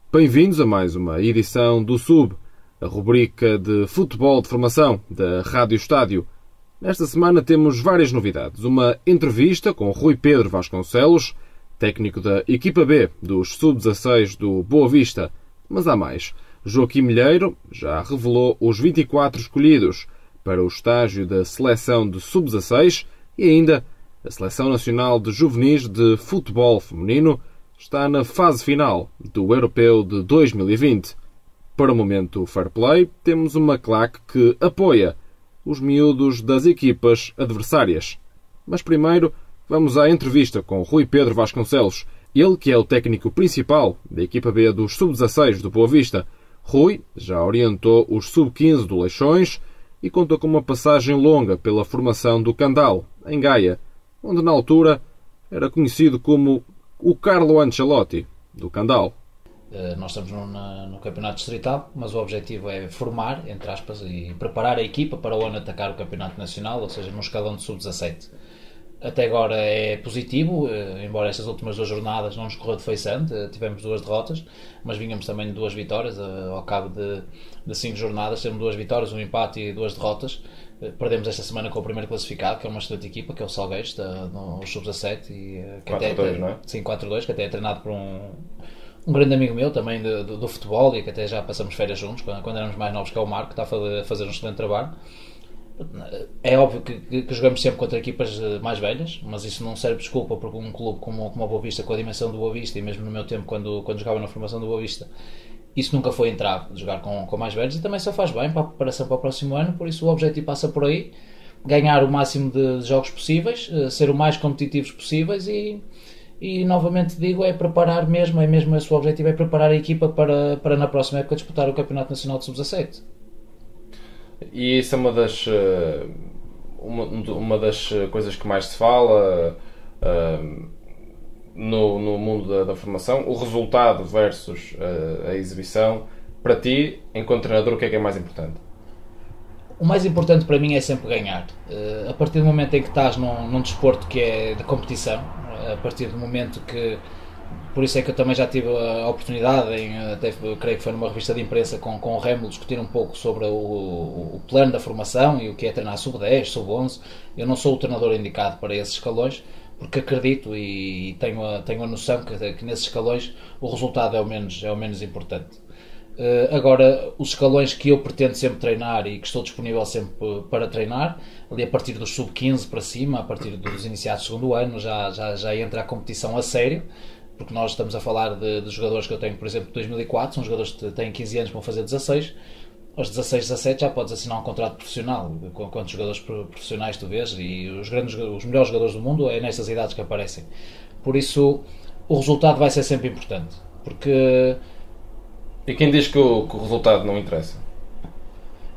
Bem-vindos a mais uma edição do SUB, a rubrica de futebol de formação da Rádio Estádio. Nesta semana temos várias novidades. Uma entrevista com Rui Pedro Vasconcelos, técnico da equipa B dos Sub-16 do Boa Vista. Mas há mais. Joaquim Milheiro já revelou os 24 escolhidos para o estágio da seleção de Sub-16 e ainda a Seleção Nacional de Juvenis de Futebol Feminino está na fase final do Europeu de 2020. Para o momento Fair Play, temos uma claque que apoia os miúdos das equipas adversárias. Mas primeiro, vamos à entrevista com Rui Pedro Vasconcelos, ele que é o técnico principal da equipa B dos Sub-16 do Boa Vista. Rui já orientou os Sub-15 do Leixões e contou com uma passagem longa pela formação do Candal, em Gaia, onde na altura era conhecido como o Carlo Ancelotti, do Candal. Nós estamos no campeonato distrital, mas o objetivo é formar, entre aspas, e preparar a equipa para o ano atacar o campeonato nacional, ou seja, no escalão de sub-17. Até agora é positivo, embora estas últimas 2 jornadas não nos correu de feição, tivemos 2 derrotas, mas vínhamos também de 2 vitórias, ao cabo de 5 jornadas, temos 2 vitórias, 1 empate e 2 derrotas. Perdemos esta semana com o primeiro classificado, que é uma excelente equipa, que é o Salgueiros, no Sub-17, e 4-2, não é? Sim, 4-2, que até é treinado por um grande amigo meu também do futebol, e que até já passamos férias juntos quando éramos mais novos, que é o Marco, que está a fazer um excelente trabalho. É óbvio que jogamos sempre contra equipas mais velhas, mas isso não serve de desculpa, porque um clube como o Boa Vista, com a dimensão do Boa Vista, e mesmo no meu tempo quando jogava na formação do Boa Vista, isso nunca foi entrave de jogar com mais velhos, e também só faz bem para a preparação para o próximo ano. Por isso o objetivo passa por aí: ganhar o máximo de jogos possíveis, ser o mais competitivos possíveis, e novamente digo, é preparar mesmo, é mesmo esse o objetivo, é preparar a equipa para na próxima época disputar o Campeonato Nacional de Sub-17. E isso é uma das coisas que mais se fala no mundo da formação, o resultado versus a exibição. Para ti, enquanto treinador, o que é mais importante? O mais importante para mim é sempre ganhar. A partir do momento em que estás num desporto que é de competição, a partir do momento que... Por isso é que eu também já tive a oportunidade, até creio que foi numa revista de imprensa com o Remo, discutir um pouco sobre o plano da formação e o que é treinar sub-10, sub-11. Eu não sou o treinador indicado para esses escalões, porque acredito e tenho a noção que nesses escalões o resultado é o menos importante. Agora, os escalões que eu pretendo sempre treinar e que estou disponível sempre para treinar, ali a partir dos sub-15 para cima, a partir dos iniciados do segundo ano, já entra a competição a sério, porque nós estamos a falar de jogadores que eu tenho, por exemplo, de 2004, são jogadores que têm 15 anos, vão fazer 16, aos 16, 17 já podes assinar um contrato profissional. Quantos jogadores profissionais tu vês, e os melhores jogadores do mundo é nestas idades que aparecem. Por isso, o resultado vai ser sempre importante, porque... E quem diz que o resultado não interessa?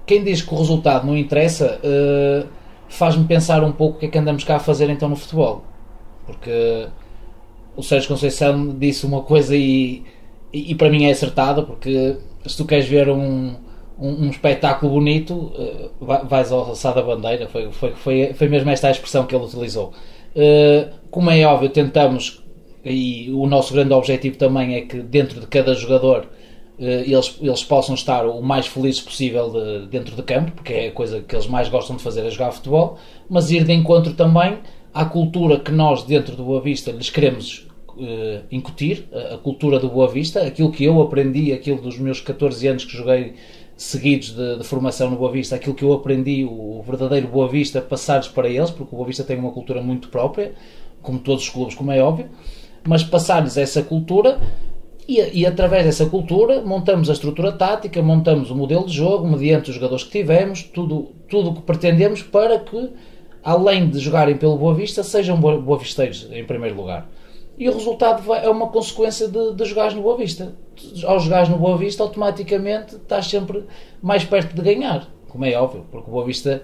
Quem diz que o resultado não interessa faz-me pensar um pouco o que é que andamos cá a fazer então no futebol, porque o Sérgio Conceição disse uma coisa e para mim é acertada, porque se tu queres ver um espetáculo bonito, vais ao alçar da bandeira. Foi mesmo esta a expressão que ele utilizou. Como é óbvio, tentamos, e o nosso grande objetivo também é que dentro de cada jogador eles possam estar o mais felizes possível dentro de campo, porque é a coisa que eles mais gostam de fazer, é jogar futebol, mas ir de encontro também à cultura que nós dentro do Boa Vista lhes queremos incutir, a cultura do Boa Vista, aquilo que eu aprendi, aquilo dos meus 14 anos que joguei seguidos de formação no Boa Vista, aquilo que eu aprendi, o verdadeiro Boa Vista, passar-lhes para eles, porque o Boa Vista tem uma cultura muito própria, como todos os clubes, como é óbvio, mas passar-lhes essa cultura. E através dessa cultura montamos a estrutura tática, montamos o modelo de jogo, mediante os jogadores que tivemos, tudo o que pretendemos para que, além de jogarem pelo Boa Vista, sejam boavisteiros em primeiro lugar. E o resultado é uma consequência de jogares no Boa Vista. Ao jogares no Boa Vista, automaticamente estás sempre mais perto de ganhar, como é óbvio, porque o Boa Vista,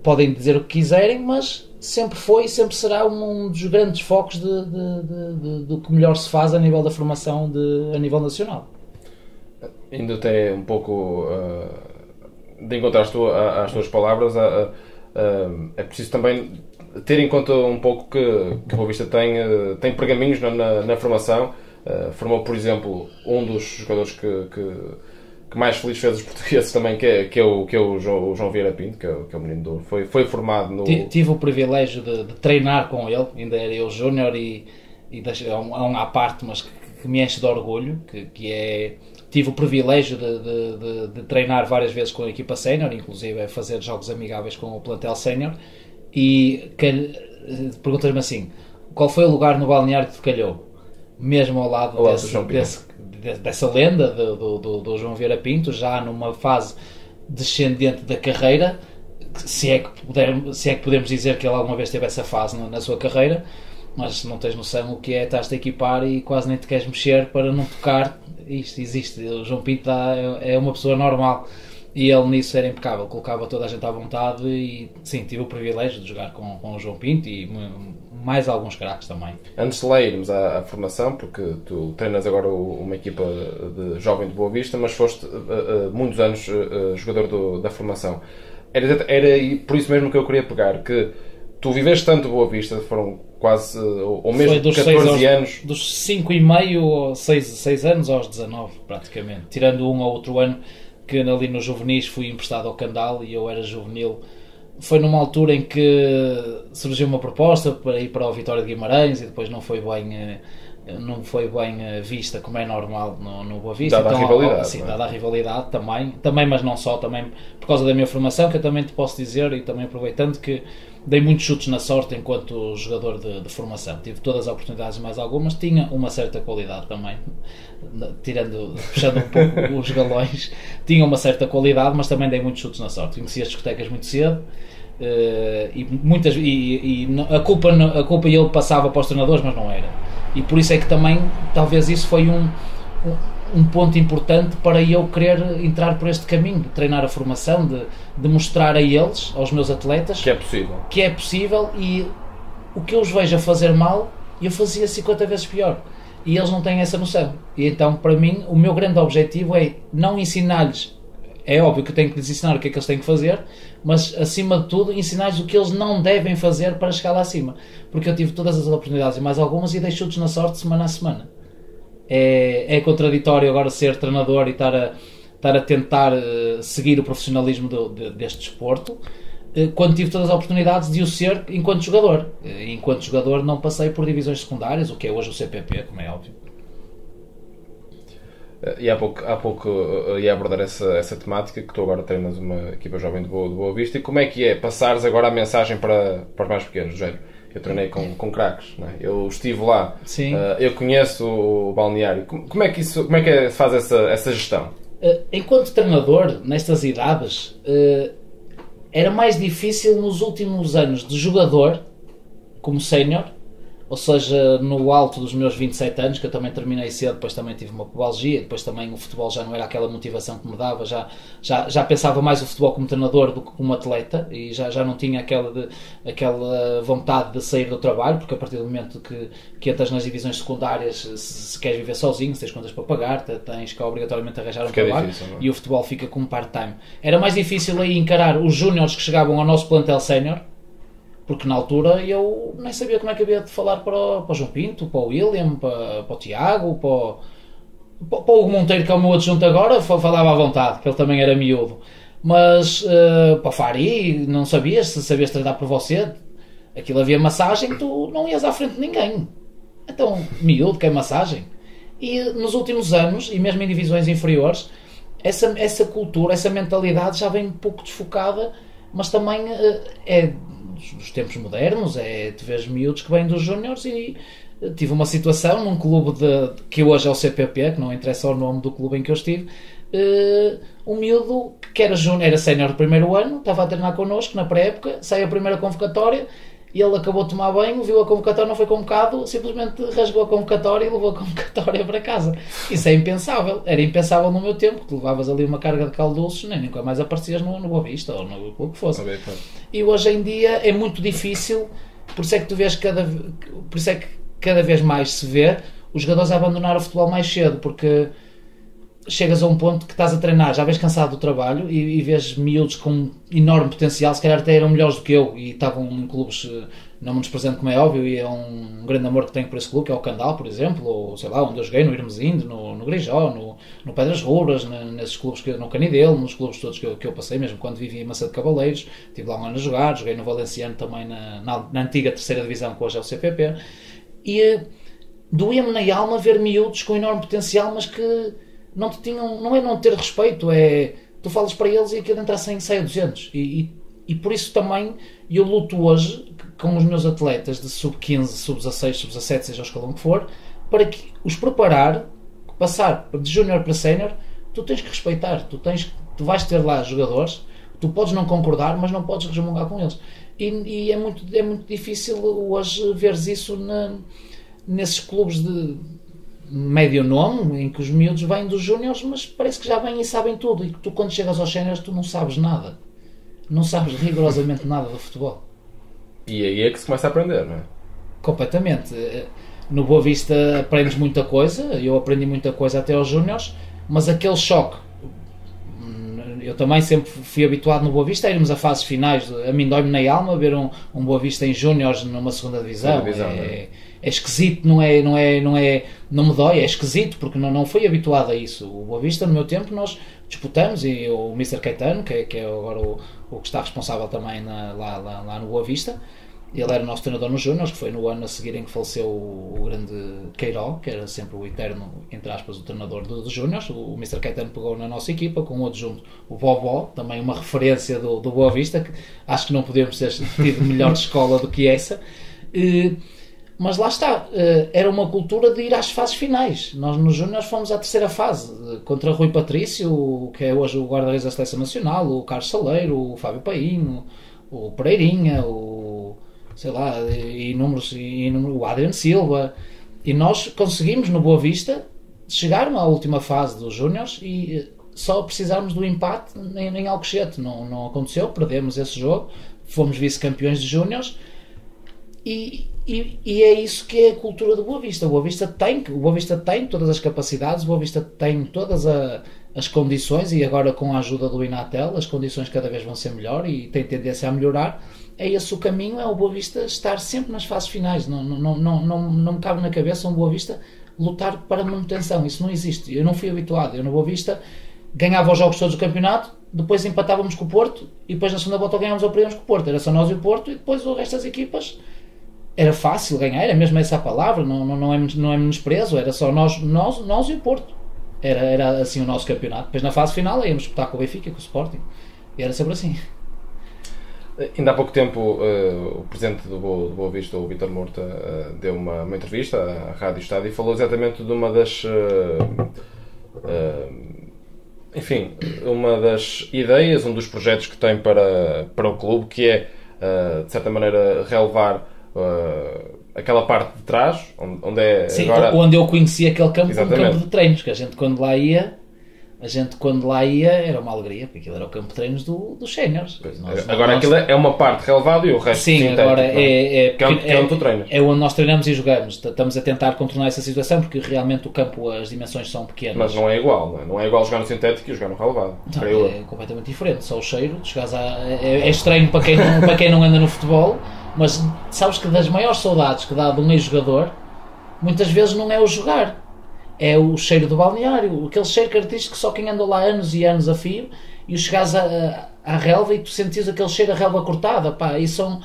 podem dizer o que quiserem, mas sempre foi e sempre será um dos grandes focos do que melhor se faz a nível da formação a nível nacional. Indo até um pouco de encontrar às tuas palavras, é preciso também ter em conta um pouco que o Boa Vista tem pergaminhos na formação, Formou, por exemplo, um dos jogadores que mais feliz fez os portugueses também, que é o João Vieira Pinto, que é o menino do... Foi formado no... Tive o privilégio de treinar com ele, ainda era eu júnior e é um à parte, mas que me enche de orgulho, que é... Tive o privilégio de treinar várias vezes com a equipa sénior, inclusive a fazer jogos amigáveis com o plantel sénior, e perguntas-me assim, qual foi o lugar no balneário que te calhou? Mesmo ao lado dessa lenda do João Vieira Pinto, já numa fase descendente da carreira, se é que podemos dizer que ele alguma vez teve essa fase na sua carreira, mas não tens noção o que é, estás-te a equipar e quase nem te queres mexer para não tocar. Isto existe, o João Pinto é uma pessoa normal e ele nisso era impecável, colocava toda a gente à vontade e sim, tive o privilégio de jogar com o João Pinto e mais alguns craques também. Antes de lá irmos à formação, porque tu treinas agora uma equipa de jovem de Boa Vista, mas foste muitos anos jogador da formação. Era por isso mesmo que eu queria pegar, que tu viveste tanto Boa Vista, foram quase, ou mesmo 14 anos... Dos 5,5 ou 6 anos aos 19, praticamente. Tirando um ou outro ano que ali no juvenis fui emprestado ao Candal e eu era juvenil. Foi numa altura em que surgiu uma proposta para ir para o Vitória de Guimarães e depois não foi bem vista como é normal no Boa Vista. Dada a rivalidade. Sim, dada a rivalidade também, mas não só, também por causa da minha formação, que eu também te posso dizer, e também aproveitando que dei muitos chutes na sorte enquanto jogador de formação. Tive todas as oportunidades e mais algumas, tinha uma certa qualidade também, puxando um pouco os galões, tinha uma certa qualidade, mas também dei muitos chutes na sorte. Conheci as discotecas muito cedo, e a culpa ele passava para os treinadores, mas não era. E por isso é que também, talvez isso foi um ponto importante para eu querer entrar por este caminho, de treinar a formação, de mostrar a eles, aos meus atletas, que é possível e o que eu os vejo a fazer mal, eu fazia 50 vezes pior. E eles não têm essa noção. E então, para mim, o meu grande objetivo é não ensinar-lhes. É óbvio que eu tenho que lhes ensinar o que é que eles têm que fazer, mas, acima de tudo, ensinar-lhes o que eles não devem fazer para chegar lá acima. Porque eu tive todas as oportunidades e mais algumas e dei chutes na sorte semana a semana. É contraditório agora ser treinador e estar a tentar seguir o profissionalismo deste desporto, quando tive todas as oportunidades de o ser enquanto jogador. Enquanto jogador não passei por divisões secundárias, o que é hoje o CPP, como é óbvio. E há pouco ia abordar essa temática, que tu agora treinas uma equipa jovem de Boa Vista, e como é que é passares agora a mensagem para os mais pequenos, do género? Eu treinei com craques, não é? Eu estive lá, eu conheço o balneário. Como é que se faz essa gestão? Enquanto treinador, nestas idades, era mais difícil nos últimos anos de jogador, como sénior, ou seja, no alto dos meus 27 anos, que eu também terminei cedo, depois também tive uma pubalgia, depois também o futebol já não era aquela motivação que me dava, já pensava mais o futebol como treinador do que como atleta, e já não tinha aquela vontade de sair do trabalho, porque a partir do momento que entras nas divisões secundárias, se queres viver sozinho, se tens contas para pagar, tens que obrigatoriamente arranjar um trabalho, difícil, e o futebol fica como part-time. Era mais difícil aí encarar os júniores que chegavam ao nosso plantel sénior, porque na altura eu nem sabia como é que havia de falar para o João Pinto, para o William, para o Tiago, para o Hugo Monteiro, que é o meu adjunto agora, falava à vontade, que ele também era miúdo. Mas para o Fari, não sabias, se sabias treinar por você, aquilo havia massagem, tu não ias à frente de ninguém. Então, miúdo, que é massagem. E nos últimos anos, e mesmo em divisões inferiores, essa cultura, essa mentalidade já vem um pouco desfocada, mas também é dos tempos modernos, tu vês miúdos que vêm dos júniores, e tive uma situação num clube que hoje é o CPP, que não interessa o nome do clube em que eu estive, um miúdo que era sénior do primeiro ano, estava a treinar connosco na pré-época, sai a primeira convocatória, e ele acabou de tomar banho, viu a convocatória, não foi convocado, simplesmente rasgou a convocatória e levou a convocatória para casa. Isso é impensável, era impensável no meu tempo, que levavas ali uma carga de calduços, nem nunca mais aparecias no Boa Vista ou no clube que fosse. E hoje em dia é muito difícil, por isso é que tu vês por isso é que cada vez mais se vê os jogadores a abandonar o futebol mais cedo, porque chegas a um ponto que estás a treinar, já vês cansado do trabalho e vês miúdos com enorme potencial, se calhar até eram melhores do que eu e estavam em clubes, não me desprezando como é óbvio, e é um grande amor que tenho por esse clube, que é o Candal, por exemplo, ou sei lá, onde eu joguei, no Irmesindo, no Grijó, no Pedras Ruras, nesses clubes, no Canidelo, nos clubes todos que eu passei, mesmo quando vivi em Maçã de Cavaleiros, estive lá um ano a jogar, joguei no Valenciano também na antiga terceira divisão, que hoje é o CPP, e doía-me na alma ver miúdos com enorme potencial, mas que não te tinham, não é não ter respeito, é tu falas para eles e aquilo entra sem saia 200 e por isso também eu luto hoje com os meus atletas de sub-15, sub-16, sub-17, seja o escalão que for, para que os preparar, passar de júnior para sénior, tu tens que respeitar, tu vais ter lá jogadores, tu podes não concordar, mas não podes resmungar com eles e é muito difícil hoje veres isso nesses clubes de médio nome, em que os miúdos vêm dos júniores, mas parece que já vêm e sabem tudo, e que tu quando chegas aos séniores tu não sabes nada, não sabes rigorosamente nada do futebol. E aí é que se começa a aprender, não é? Completamente. No Boa Vista aprendes muita coisa, eu aprendi muita coisa até aos júniores, mas aquele choque, eu também sempre fui habituado no Boa Vista a irmos a fases finais, a mim dói-me na alma ver um Boa Vista em júniores numa segunda divisão, é esquisito, não me dói, é esquisito porque não fui habituado a isso. O Boa Vista no meu tempo nós disputamos, e o Mr. Caetano, que é agora o que está responsável também lá no Boa Vista, ele era o nosso treinador nos Júniors, que foi no ano a seguir em que faleceu o grande Queiró, que era sempre o eterno, entre aspas, o treinador dos Júniors. O Mr. Caetano pegou na nossa equipa com outro junto, o Bobó, também uma referência do Boa Vista, que acho que não podemos ter tido melhor escola do que essa. Mas lá está, era uma cultura de ir às fases finais. Nós nos Júniors fomos à terceira fase, contra Rui Patrício, que é hoje o guarda-redes da Seleção Nacional, o Carlos Saleiro, o Fábio Painho, o Pereirinha, sei lá, o Adriano Silva, e nós conseguimos no Boa Vista chegar à última fase dos Júniors e só precisarmos do empate em Alcochete. Não aconteceu, perdemos esse jogo, fomos vice-campeões de Júniors e é isso que é a cultura do Boa Vista. O Boa Vista tem todas as capacidades, o Boa Vista tem todas as condições, e agora com a ajuda do Inatel as condições cada vez vão ser melhor e tem tendência a melhorar. É esse o caminho, é o Boa Vista estar sempre nas fases finais. Não me cabe na cabeça um Boa Vista lutar para manutenção, isso não existe. Eu não fui habituado, eu no Boa Vista ganhava os jogos todos do campeonato, depois empatávamos com o Porto e depois na segunda volta ganhávamos ou perdíamos com o Porto, era só nós e o Porto, e depois o resto das equipas era fácil ganhar, era mesmo essa a palavra, não é menosprezo, era só nós e o Porto, era assim o nosso campeonato. Depois na fase final íamos disputar com o Benfica, com o Sporting, e era sempre assim. Ainda há pouco tempo o presidente do Boa Vista, o Vítor Murta, deu uma entrevista à Rádio Estádio e falou exatamente de uma das uma das ideias, um dos projetos que tem para o clube, que é de certa maneira relevar aquela parte de trás onde é. Sim, agora... onde eu conheci aquele campo como campo de treinos, que a gente quando lá ia era uma alegria, porque aquilo era o campo de treinos dos séniores. Agora aquilo é uma parte relevada e o resto sim, agora é onde tu treinas. É onde nós treinamos e jogamos. Estamos a tentar contornar essa situação, porque realmente o campo, as dimensões são pequenas. Mas não é igual, não é igual jogar no sintético e jogar no relevado. Não, é completamente diferente, só o cheiro, é estranho para quem não anda no futebol, mas sabes que das maiores saudades que dá de um ex-jogador, muitas vezes não é o jogar, é o cheiro do balneário, aquele cheiro característico que só quem andou lá anos e anos a fio, e o chegares à relva e tu sentires aquele cheiro, a relva cortada, pá, isso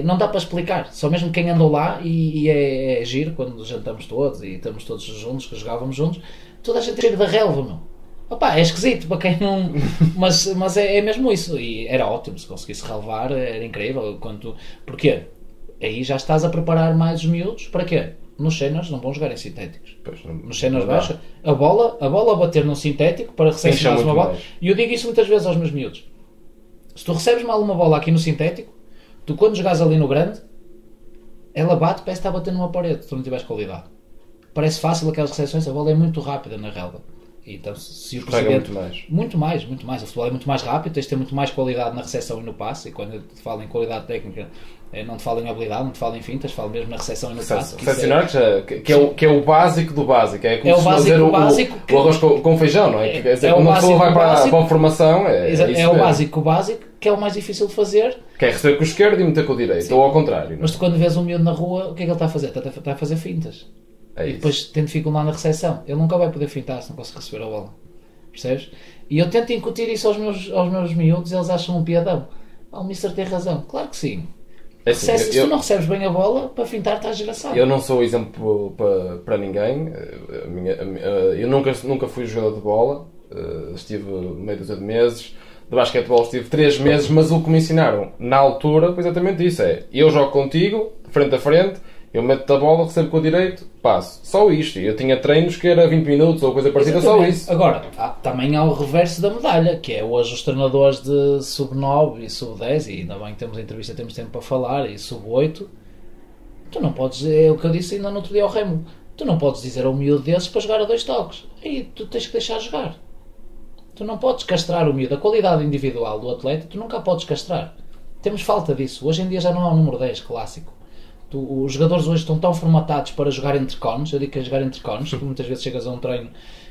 não dá para explicar, só mesmo quem andou lá, e é giro quando jantamos todos e estamos todos juntos, que jogávamos juntos, toda a gente cheiro da relva, meu. Opa, é esquisito para quem não... mas é mesmo isso, e era ótimo se conseguisse relevar, era incrível. Porquê? Aí já estás a preparar mais os miúdos, para quê? Nos séniores não vão jogar em sintéticos. Nos séniores baixa, a bola a bater num sintético para recepcionar uma bola. E eu digo isso muitas vezes aos meus miúdos. Se tu recebes mal uma bola aqui no sintético, tu quando jogares ali no grande, ela bate, parece que está a bater numa parede, se tu não tiveres qualidade. Parece fácil aquelas recepções, a bola é muito rápida na relva. Então, se o Escorrega presidente... muito mais. Muito mais. O futebol é muito mais rápido, tens de ter muito mais qualidade na recepção e no passe. E quando eu te falo em qualidade técnica, não te falo em habilidade, não te falo em fintas, falo mesmo na recepção e no passe. Recepcionar, que é o básico do básico. É como é o básico, básico o arroz com feijão, não é? Quer dizer, quando uma pessoa vai para a formação, é o básico, que é o mais difícil de fazer. Que é receber com o esquerdo e meter com o direito, sim. Ou ao contrário. Não? Mas tu, quando vês um miúdo na rua, o que é que ele está a fazer? Está a fazer fintas. E depois tem dificuldade na recepção. Ele nunca vai poder fintar se não conseguir receber a bola. Percebes? E eu tento incutir isso aos meus miúdos e eles acham um piadão. O Mister tem razão. Claro que sim. Assim, se tu não recebes bem a bola, para fintar estás desgraçado. Eu não sou exemplo para ninguém. Eu nunca fui jogador de bola. Estive meio dúzia de meses. De basquetebol estive 3 meses, mas o que me ensinaram na altura foi exatamente isso. Eu jogo contigo, frente a frente, eu meto-te a bola, recebo com o direito, passo. Só isto. Eu tinha treinos que era 20 minutos ou coisa parecida, exatamente. Só isso. Agora, também há o reverso da medalha, que é hoje os treinadores de sub-9 e sub-10, e ainda bem que temos a entrevista, temos tempo para falar, e sub-8, tu não podes, é o que eu disse ainda no outro dia ao Remo, tu não podes dizer ao miúdo desses para jogar a 2 toques. Aí tu tens que deixar jogar. Tu não podes castrar o miúdo. A qualidade individual do atleta, tu nunca a podes castrar. Temos falta disso. Hoje em dia já não há o número 10 clássico. Os jogadores hoje estão tão formatados para jogar entre cones. Eu digo que é jogar entre cones, porque muitas vezes chegas a um treino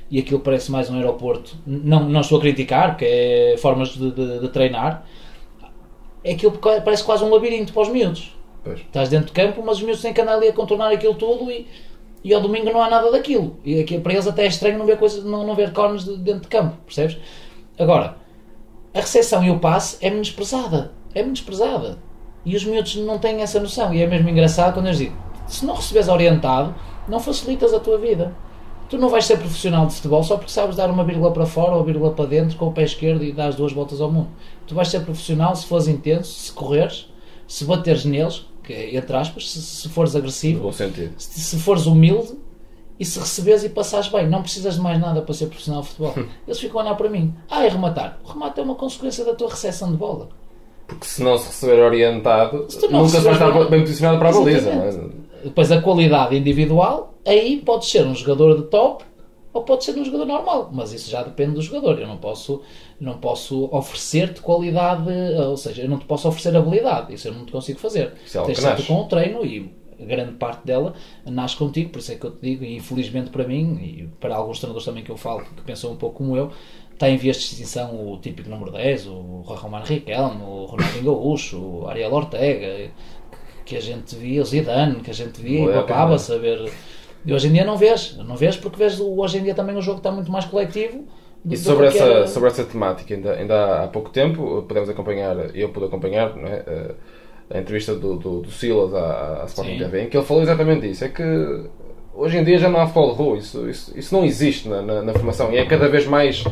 e aquilo parece mais um aeroporto. Não estou a criticar, porque é formas de treinar. É aquilo que parece quase um labirinto para os miúdos. Pois. Estás dentro de campo, mas os miúdos têm que andar ali a contornar aquilo tudo e ao domingo não há nada daquilo. E aqui, para eles até é estranho não ver cones dentro de campo, percebes? Agora, a recepção e o passe é menosprezada. É menosprezada. E os miúdos não têm essa noção. E é mesmo engraçado quando eles dizem, se não receberes orientado, não facilitas a tua vida. Tu não vais ser profissional de futebol só porque sabes dar uma vírgula para fora ou uma vírgula para dentro com o pé esquerdo e dar as 2 voltas ao mundo. Tu vais ser profissional se fores intenso, se correres, se bateres neles, que é, entre aspas, se fores agressivo, bom sentido. Se fores humilde e se receberes e passares bem. Não precisas de mais nada para ser profissional de futebol. Eles ficam a olhar para mim. É rematar. O remate é uma consequência da tua recepção de bola. Porque se não se receber orientado, nunca se vai estar bem posicionado para a baliza. Mas... Depois a qualidade individual, aí podes ser um jogador de top ou podes ser um jogador normal. Mas isso já depende do jogador. Eu não posso oferecer-te qualidade, ou seja, eu não te posso oferecer habilidade. Isso eu não te consigo fazer. Tens sempre com o treino e grande parte dela nasce contigo. Por isso é que eu te digo, e infelizmente para mim, e para alguns treinadores também que eu falo, que pensam um pouco como eu, está em vias de extinção o típico número 10, o Romano Riquelme, o Ronaldinho Gaúcho, o Ariel Ortega, que a gente via, o Zidane, que a gente via e acaba a saber. E hoje em dia não vês porque vês hoje em dia também o jogo está muito mais coletivo. E sobre essa temática, ainda há pouco tempo, eu pude acompanhar, não é? A entrevista do Silas à Sporting TV, em que ele falou exatamente isso, é que hoje em dia já não há futebol de rua, isso não existe na formação, e é cada vez mais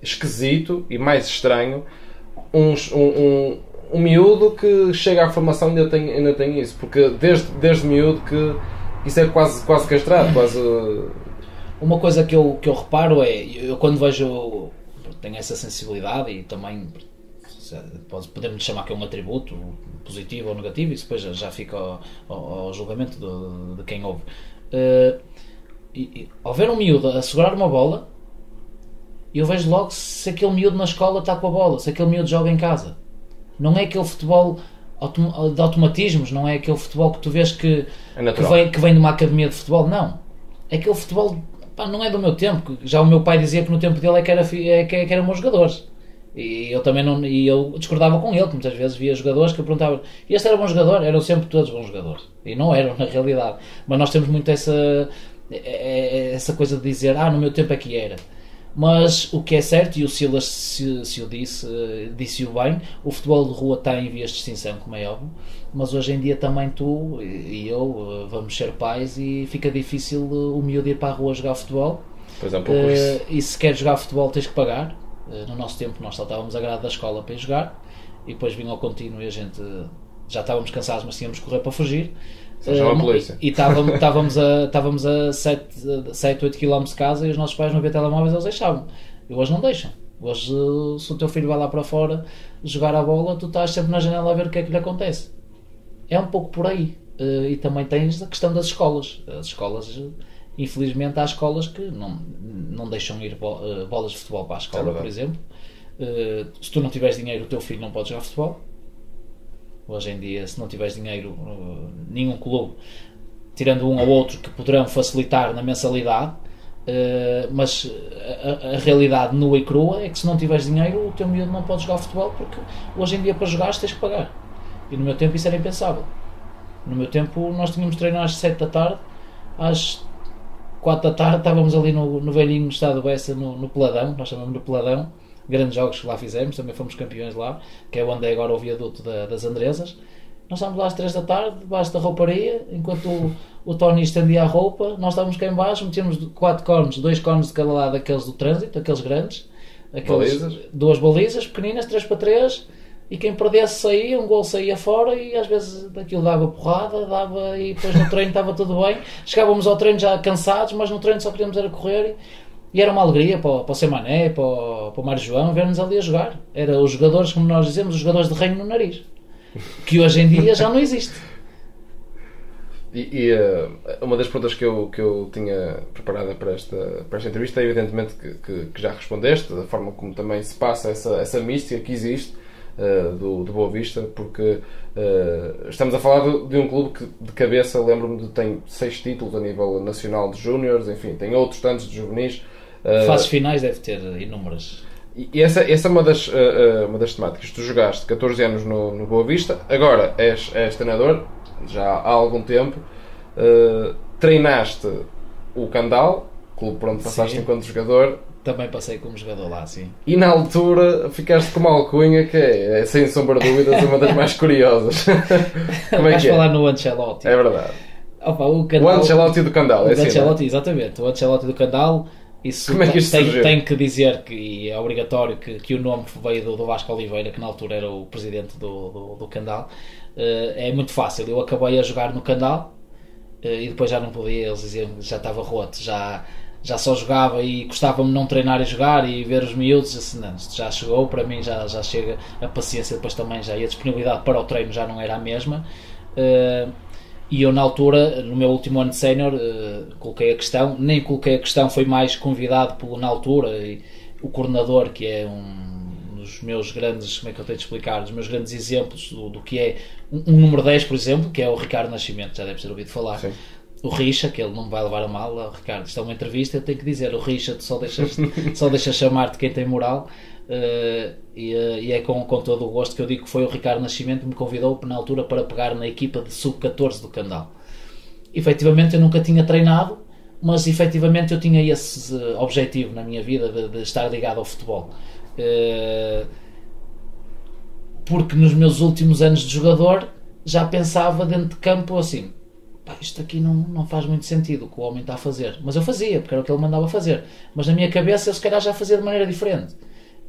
esquisito e mais estranho um miúdo que chega à formação ainda tem isso, porque desde miúdo que isso é quase castrado, quase... Uma coisa que eu reparo é, eu quando vejo, tenho essa sensibilidade e também podemos chamar que é um atributo positivo ou negativo, isso depois já fica ao julgamento de quem ouve. Ao ver um miúdo a segurar uma bola, eu vejo logo se aquele miúdo na escola está com a bola, se aquele miúdo joga em casa. Não é aquele futebol de automatismos, não é aquele futebol que tu vês que vem de uma academia de futebol, não. É aquele futebol, não é do meu tempo. Já o meu pai dizia que no tempo dele é que eram bons jogadores. E eu também não, e eu discordava com ele, que muitas vezes via jogadores que eu perguntava, este era bom jogador? Eram sempre todos bons jogadores. E não eram, na realidade. Mas nós temos muito essa coisa de dizer, no meu tempo é que era. Mas o que é certo, e o Silas se o disse-o bem, o futebol de rua está em vias de extinção, como é óbvio, mas hoje em dia também tu e eu vamos ser pais e fica difícil o miúdo ir para a rua jogar futebol. Pois é, um pouco isso. E se queres jogar futebol tens que pagar. No nosso tempo nós saltávamos a grade da escola para ir jogar e depois vinha ao contínuo e a gente já estávamos cansados, mas tínhamos que correr para fugir. A polícia. E estávamos a 7, 8 km de casa e os nossos pais não haviam telemóveis, eles deixavam. E hoje não deixam. Hoje, se o teu filho vai lá para fora jogar a bola, tu estás sempre na janela a ver o que é que lhe acontece. É um pouco por aí. E também tens a questão das escolas. As escolas infelizmente há escolas que não deixam ir bolas de futebol para a escola, por exemplo. Se tu não tiveres dinheiro, o teu filho não pode jogar futebol. Hoje em dia, se não tiveres dinheiro, nenhum clube, tirando um ou outro que poderão facilitar na mensalidade, mas a realidade nua e crua é que se não tiveres dinheiro, o teu miúdo não pode jogar futebol, porque hoje em dia para jogar tens que pagar. E no meu tempo isso era impensável. No meu tempo nós tínhamos de treinar às 7 da tarde, às 4 da tarde estávamos ali no velhinho estado do Bessa, no Peladão, nós chamamos de Peladão, grandes jogos que lá fizemos, também fomos campeões lá, que é onde é agora o viaduto das Andresas. Nós estávamos lá às 3 da tarde, debaixo da rouparia, enquanto o Tony estendia a roupa, nós estávamos cá em baixo, metíamos 4 cornos, 2 cornos de cada lado, aqueles do trânsito, aqueles grandes, duas balizas pequeninas, 3x3, e quem perdesse saía, um gol saía fora, e às vezes daquilo dava porrada, e depois no treino estava tudo bem. Chegávamos ao treino já cansados, mas no treino só queríamos era correr, e era uma alegria para o Semané, para o Mário João, ver-nos ali a jogar. Era os jogadores, como nós dizemos, os jogadores de reino no nariz, que hoje em dia já não existe. E uma das perguntas que eu tinha preparada para esta entrevista é evidentemente que já respondeste, da forma como também se passa essa mística que existe do Boa Vista, porque estamos a falar de um clube que de cabeça, lembro-me de tem 6 títulos a nível nacional de júniores, enfim, tem outros tantos de juvenis. Fases finais deve ter inúmeras. E essa é uma das temáticas. Tu jogaste 14 anos no Boa Vista, agora és treinador já há algum tempo, treinaste o Candal, clube por onde passaste enquanto jogador. Também passei como jogador lá, sim. E na altura ficaste com uma alcunha que é, sem sombra de dúvidas, uma das mais curiosas. Como é Vais que falar no Ancelotti. É verdade. Opa, o Ancelotti do Candal. O Ancelotti, exatamente. O Ancelotti do Candal. Isso como é que isto surgiu? Tenho que dizer que é obrigatório que o nome veio do Vasco Oliveira, que na altura era o presidente do Candal. É muito fácil. Eu acabei a jogar no Candal e depois já não podia. Eles diziam que já estava roto, já só jogava e gostava-me de não treinar e jogar e ver os miúdos. Assim, não, isto já chegou, para mim já chega a paciência depois também, já, e a disponibilidade para o treino já não era a mesma. E eu na altura, no meu último ano de sénior, coloquei a questão, foi mais convidado na altura, o coordenador, que é um dos meus grandes, como é que eu tenho de explicar, dos meus grandes exemplos do que é um número 10, por exemplo, que é o Ricardo Nascimento, já deves ter ouvido falar. Sim. O Richa, que ele não me vai levar a mal, Ricardo, isto é uma entrevista, eu tenho que dizer, o Richa só deixa chamar-te quem tem moral, e é com todo o gosto que eu digo que foi o Ricardo Nascimento que me convidou na altura para pegar na equipa de sub-14 do Candal. Efetivamente eu nunca tinha treinado, mas efetivamente eu tinha esse objetivo na minha vida de estar ligado ao futebol, porque nos meus últimos anos de jogador já pensava dentro de campo assim, isto aqui não faz muito sentido o que o homem está a fazer, mas eu fazia, porque era o que ele mandava fazer, mas na minha cabeça eu se calhar já fazia de maneira diferente.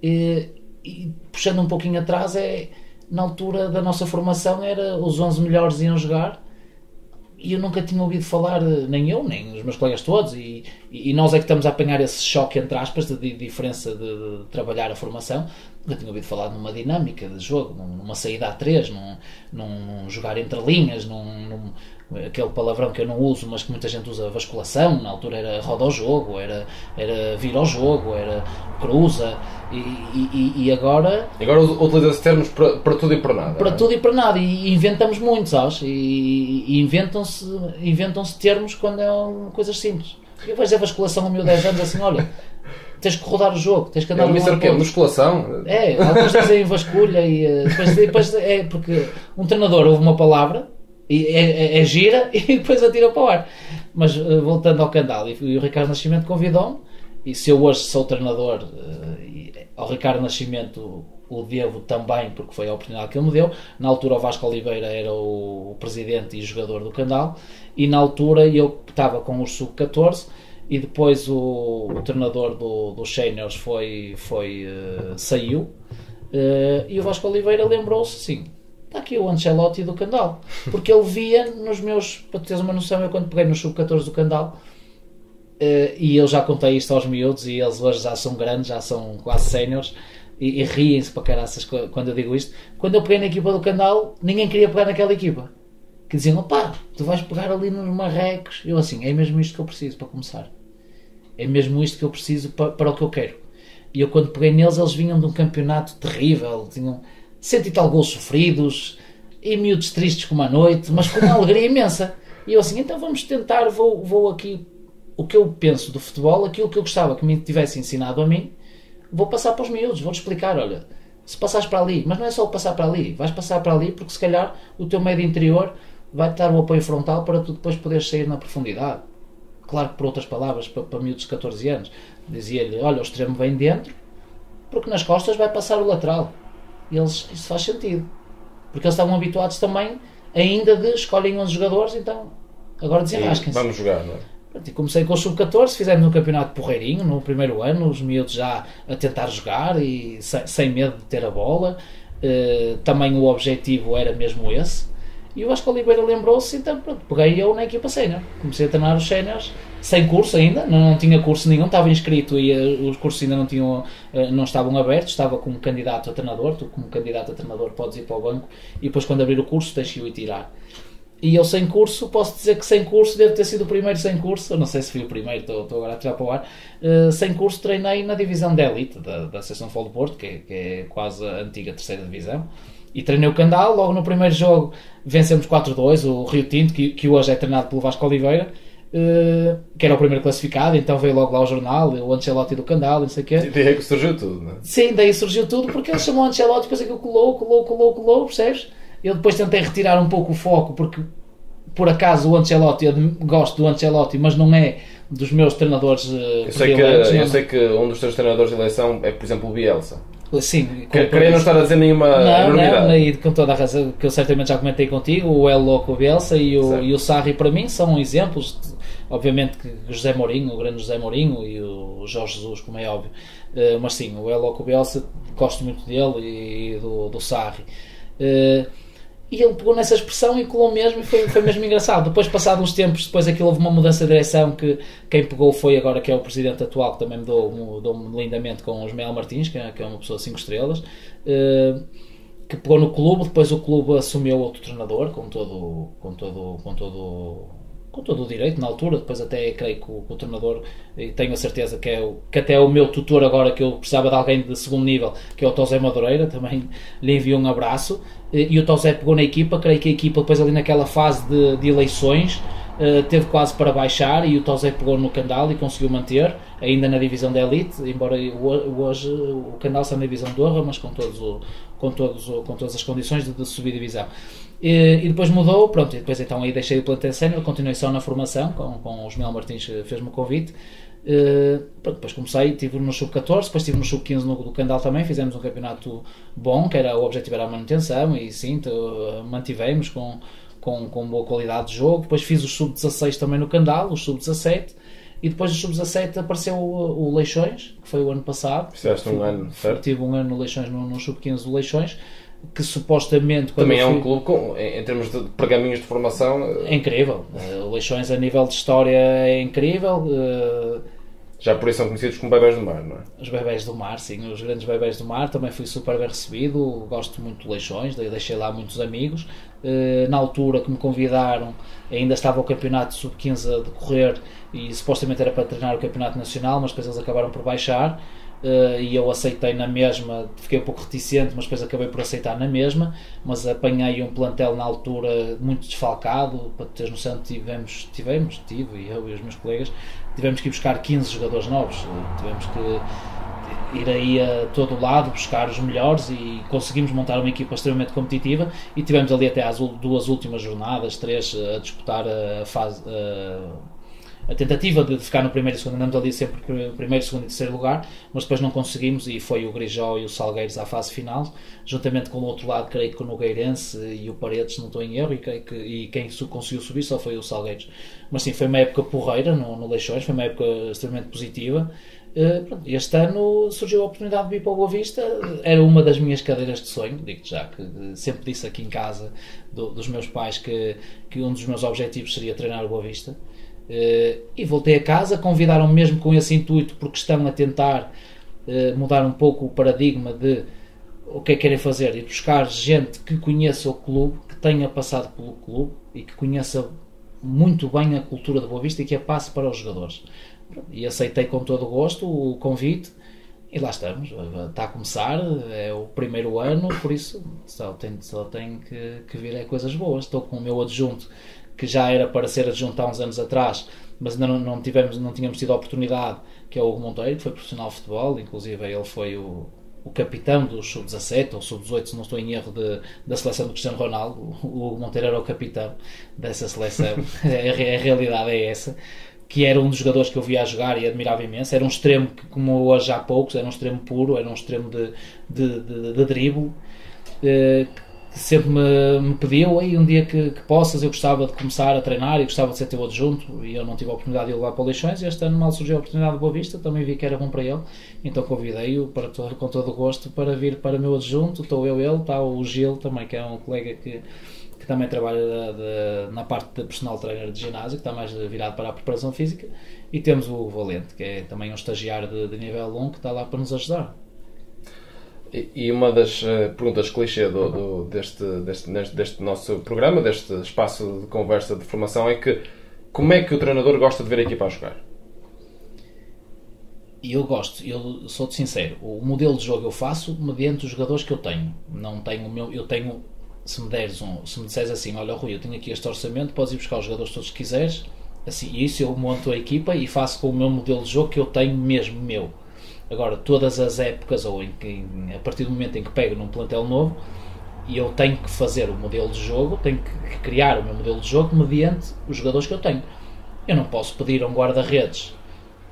E puxando um pouquinho atrás, na altura da nossa formação era os 11 melhores iam jogar e eu nunca tinha ouvido falar, nem eu, nem os meus colegas todos, e nós é que estamos a apanhar esse choque, entre aspas, de diferença de trabalhar a formação. Nunca tinha ouvido falar numa dinâmica de jogo, numa saída a 3, num jogar entre linhas, aquele palavrão que eu não uso, mas que muita gente usa, vasculação. Na altura era roda ao jogo, era vir ao jogo, era cruza, e agora utiliza-se termos para tudo e para nada. Para tudo e para nada, e inventamos muito, sabes? E inventam-se termos quando é coisas simples. Eu vejo a vasculação ao meu 10 anos assim, olha, tens que rodar o jogo, tens que andar no lado. Musculação? Alguns dizem vasculha, e depois é porque um treinador ouve uma palavra e é gira e depois atira para o ar. Mas voltando ao Candal, e o Ricardo Nascimento convidou-me, e se eu hoje sou treinador, ao Ricardo Nascimento o devo também, porque foi a oportunidade que ele me deu. Na altura o Vasco Oliveira era o presidente e jogador do Candal, e na altura eu estava com os sub-14, e depois o treinador dos séniores saiu, e o Vasco Oliveira lembrou-se assim, está aqui o Ancelotti do Candal, porque ele via nos meus, para teres uma noção, eu quando peguei nos sub-14 do Candal, e eu já contei isto aos miúdos, e eles hoje já são grandes, já são quase séniores, e riem-se para caraças quando eu digo isto. Quando eu peguei na equipa do Candal, ninguém queria pegar naquela equipa, que diziam, pá, tu vais pegar ali nos marrecos. Eu assim, é mesmo isto que eu preciso para começar. É mesmo isto que eu preciso para o que eu quero. E eu quando peguei neles, eles vinham de um campeonato terrível, tinham 100 e tal gols sofridos, e miúdos tristes como a noite, mas com uma alegria imensa. E eu assim, então vamos tentar, vou aqui, o que eu penso do futebol, aquilo que eu gostava que me tivesse ensinado a mim, vou passar para os miúdos, vou-te explicar, olha, se passares para ali, mas não é só passar para ali, vais passar para ali porque se calhar o teu médio interior vai-te dar o apoio frontal para tu depois poderes sair na profundidade. Claro que por outras palavras, para miúdos de 14 anos, dizia-lhe, olha, o extremo vem dentro, porque nas costas vai passar o lateral. E eles, isso faz sentido. Porque eles estavam habituados também, ainda de escolhem 11 jogadores, então agora desenrasquem-se. Vamos jogar, não é? E comecei com o sub-14, fizemos um campeonato porreirinho no primeiro ano, os miúdos já a tentar jogar e sem medo de ter a bola. Também o objetivo era mesmo esse. E o Vasco Oliveira lembrou-se, então pronto, peguei eu na equipa sénior. Comecei a treinar os séniores, sem curso ainda, não tinha curso nenhum, estava inscrito e os cursos ainda não estavam abertos, estava como candidato a treinador. Tu como candidato a treinador podes ir para o banco e depois quando abrir o curso deixo-o ir tirar. E eu sem curso, posso dizer que sem curso, devo ter sido o primeiro sem curso, eu não sei se fui o primeiro, estou agora a tirar para o ar, sem curso treinei na divisão de elite da Associação de Futebol do Porto, que é quase a antiga terceira divisão, e treinei o Candal. Logo no primeiro jogo vencemos 4-2, o Rio Tinto, que hoje é treinado pelo Vasco Oliveira, que era o primeiro classificado, então veio logo lá o jornal, o Ancelotti do Candal, não sei o quê. E daí que surgiu tudo, não é? Sim, daí surgiu tudo, porque ele chamou o Ancelotti, depois aquilo colou, percebes? Eu depois tentei retirar um pouco o foco, porque por acaso o Ancelotti, eu gosto do Ancelotti, mas não é dos meus treinadores prediletos. Eu sei que um dos teus treinadores de eleição é, por exemplo, o Bielsa. Sim, queria não estar a dizer nenhuma enormidade. Não, e com toda a razão, que eu certamente já comentei contigo, o El Loco, o Bielsa e o Sarri para mim são exemplos, obviamente que o José Mourinho, o grande José Mourinho e o Jorge Jesus, como é óbvio, mas sim, o El Loco, o Bielsa, gosto muito dele e do Sarri. E ele pegou nessa expressão e colou mesmo, e foi mesmo engraçado. Depois, passados uns tempos, depois aquilo houve uma mudança de direção, que quem pegou foi agora, que é o presidente atual, que também mudou-me lindamente, com o Ismael Martins, que é uma pessoa 5 estrelas, que pegou no clube. Depois o clube assumiu outro treinador, com todo o direito na altura. Depois até creio que o treinador, e tenho a certeza que até é o meu tutor agora, que eu precisava de alguém de segundo nível, que é o Tosé Madureira, também lhe envio um abraço. E o Tosé pegou na equipa, creio que a equipa depois ali naquela fase de eleições teve quase para baixar, e o Tosé pegou no Candal e conseguiu manter, ainda na divisão da elite, embora hoje o Candal está na divisão de honra, mas com todas as condições de subir divisão. E depois mudou, pronto, e depois então aí deixei o plantel sénior, continuei só na formação, com o Ismael Martins, fez-me o convite. Depois comecei, estive no sub-14, depois estive no sub-15 do Candal também, fizemos um campeonato bom, que o objetivo era a manutenção, e sim, mantivemos com boa qualidade de jogo. Depois fiz o sub-16 também no Candal, o sub-17, e depois do sub-17 apareceu o Leixões, que foi o ano passado. Fizeste um ano, certo? Tive um ano no Leixões, no sub-15 do Leixões, que supostamente... Também é um clube, em termos de pergaminhos de formação... É incrível. O Leixões, a nível de história, é incrível. Já por isso são conhecidos como bebés do mar, não é? Os bebés do mar, sim, os grandes bebés do mar. Também fui super bem recebido, gosto muito de Leixões, deixei lá muitos amigos. Na altura que me convidaram, ainda estava o campeonato sub-15 a decorrer, e supostamente era para treinar o campeonato nacional, mas depois eles acabaram por baixar. E eu aceitei na mesma, fiquei um pouco reticente, mas depois acabei por aceitar na mesma. Mas apanhei um plantel na altura muito desfalcado, para teres noção, tive eu e os meus colegas, tivemos que ir buscar 15 jogadores novos, tivemos que ir aí a todo lado buscar os melhores, e conseguimos montar uma equipa extremamente competitiva, e tivemos ali até as 2 últimas jornadas, 3, a disputar a fase, a tentativa de ficar no primeiro e segundo. Andamos ali sempre primeiro, segundo e terceiro lugar, mas depois não conseguimos, e foi o Grijó e o Salgueiros à fase final, juntamente com o outro lado, creio que o Nogueirense e o Paredes, não estou em erro, e quem conseguiu subir só foi o Salgueiros. Mas sim, foi uma época porreira no Leixões, foi uma época extremamente positiva. Este ano surgiu a oportunidade de vir para o Boa Vista. Era uma das minhas cadeiras de sonho, digo-te já, que sempre disse aqui em casa dos meus pais que um dos meus objetivos seria treinar o Boa Vista. E voltei a casa, convidaram-me mesmo com esse intuito, porque estão a tentar mudar um pouco o paradigma de o que é que querem fazer? Ir buscar gente que conheça o clube, que tenha passado pelo clube e que conheça muito bem a cultura de Boa Vista e que a passe para os jogadores. E aceitei com todo o gosto o convite e lá estamos. Está a começar, é o primeiro ano, por isso só tem que vir coisas boas. Estou com o meu adjunto, que já era para ser adjunto há uns anos atrás, mas ainda não tínhamos tido a oportunidade, que é o Hugo Monteiro, que foi profissional de futebol, inclusive ele foi o capitão do sub-17 ou sub-18, se não estou em erro, da seleção do Cristiano Ronaldo. O Hugo Monteiro era o capitão dessa seleção. A realidade é essa, que era um dos jogadores que eu via a jogar e admirava imenso. Era um extremo que, como hoje há poucos, era um extremo puro, era um extremo de drible, que sempre me pediu, aí um dia que possas, eu gostava de começar a treinar e gostava de ser teu adjunto, e eu não tive a oportunidade de ir lá para o Leixões, e este ano mal surgiu a oportunidade de Boa Vista, também vi que era bom para ele, então convidei-o com todo o gosto para vir para o meu adjunto. Estou ele, está o Gil também, que é um colega que também trabalha na parte de personal trainer de ginásio, que está mais virado para a preparação física, e temos o Valente, que é também um estagiário de nível 1, que está lá para nos ajudar. E uma das perguntas clichê deste nosso programa, deste espaço de conversa de formação, é que como é que o treinador gosta de ver a equipa a jogar? E eu sou-te sincero, o modelo de jogo eu faço mediante os jogadores que eu tenho. Não tenho eu tenho, se me disseres assim, olha Rui, eu tenho aqui este orçamento, podes ir buscar os jogadores todos que quiseres, assim, isso eu monto a equipa e faço com o meu modelo de jogo que eu tenho mesmo, meu. Agora, todas as épocas, ou a partir do momento em que pego num plantel novo, e eu tenho que fazer o modelo de jogo, tenho que criar o meu modelo de jogo mediante os jogadores que eu tenho. Eu não posso pedir a um guarda-redes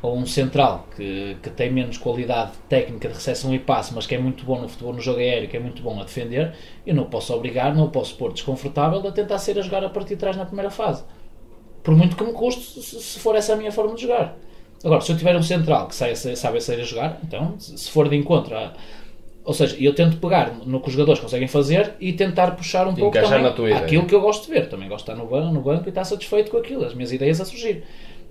ou um central que tem menos qualidade técnica de recepção e passe, mas que é muito bom no futebol, no jogo aéreo, que é muito bom a defender. Eu não posso obrigar, não o posso pôr desconfortável a tentar ser a jogar a partir de trás na primeira fase. Por muito que me custe, se for essa a minha forma de jogar. Agora, se eu tiver um central que sabe sair a jogar, então, se for de encontro, ou seja, eu tento pegar no que os jogadores conseguem fazer e tentar puxar um pouco também aquilo que eu gosto de ver. Também gosto de estar no banco e estar satisfeito com aquilo, as minhas ideias a surgir.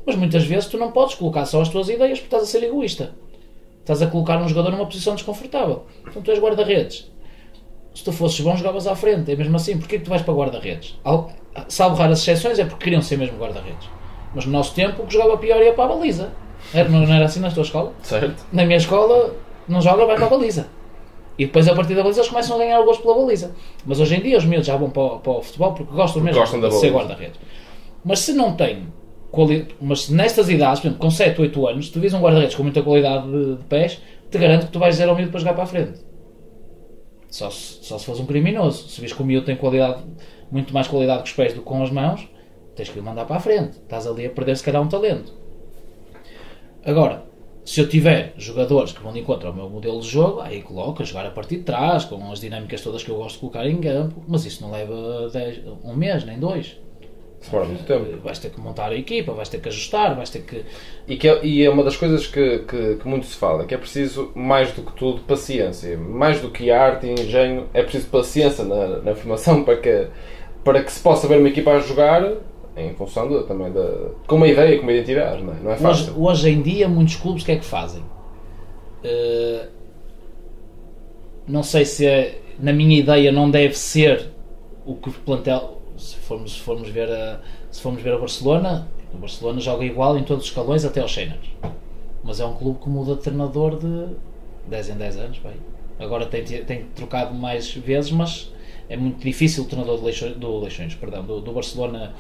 Mas muitas vezes tu não podes colocar só as tuas ideias porque estás a ser egoísta. Estás a colocar um jogador numa posição desconfortável. Então tu és guarda-redes. Se tu fosses bom, jogavas à frente. É mesmo assim. Porquê que tu vais para guarda-redes? Salvo raras exceções, é porque queriam ser mesmo guarda-redes. Mas no nosso tempo, o que jogava pior ia para a baliza. Não era assim na tua escola? Certo. Na minha escola, não joga, vai para a baliza. E depois, a partir da baliza, eles começam a ganhar o gosto pela baliza. Mas hoje em dia, os miúdos já vão para o futebol porque gostam mesmo de ser guarda-redes. Mas se não tem mas nestas idades, por exemplo, com 7, 8 anos, se tu vis um guarda-redes com muita qualidade de pés, te garanto que tu vais dizer ao miúdo para jogar para a frente. Só se fores um criminoso. Se vis que o miúdo tem muito mais qualidade com os pés do que com as mãos, tens que o mandar para a frente. Estás ali a perder se calhar um talento. Agora, se eu tiver jogadores que vão de encontro ao meu modelo de jogo, aí coloco a jogar a partir de trás, com as dinâmicas todas que eu gosto de colocar em campo, mas isso não leva um mês, nem 2. Demora muito tempo. Vais ter que montar a equipa, vais ter que ajustar, vais ter que... E é uma das coisas que muito se fala, que é preciso, mais do que tudo, paciência. Mais do que arte e engenho, é preciso paciência na formação para que se possa ver uma equipa a jogar em função com uma ideia, com uma identidade. Não é fácil. Hoje em dia, muitos clubes o que é que fazem? Não sei se na minha ideia não deve ser o que o plantel... Se formos ver o Barcelona, o Barcelona joga igual em todos os escalões até aos séniores, mas é um clube que muda de treinador de 10 em 10 anos. Bem. Agora tem trocado mais vezes, mas é muito difícil o treinador do Barcelona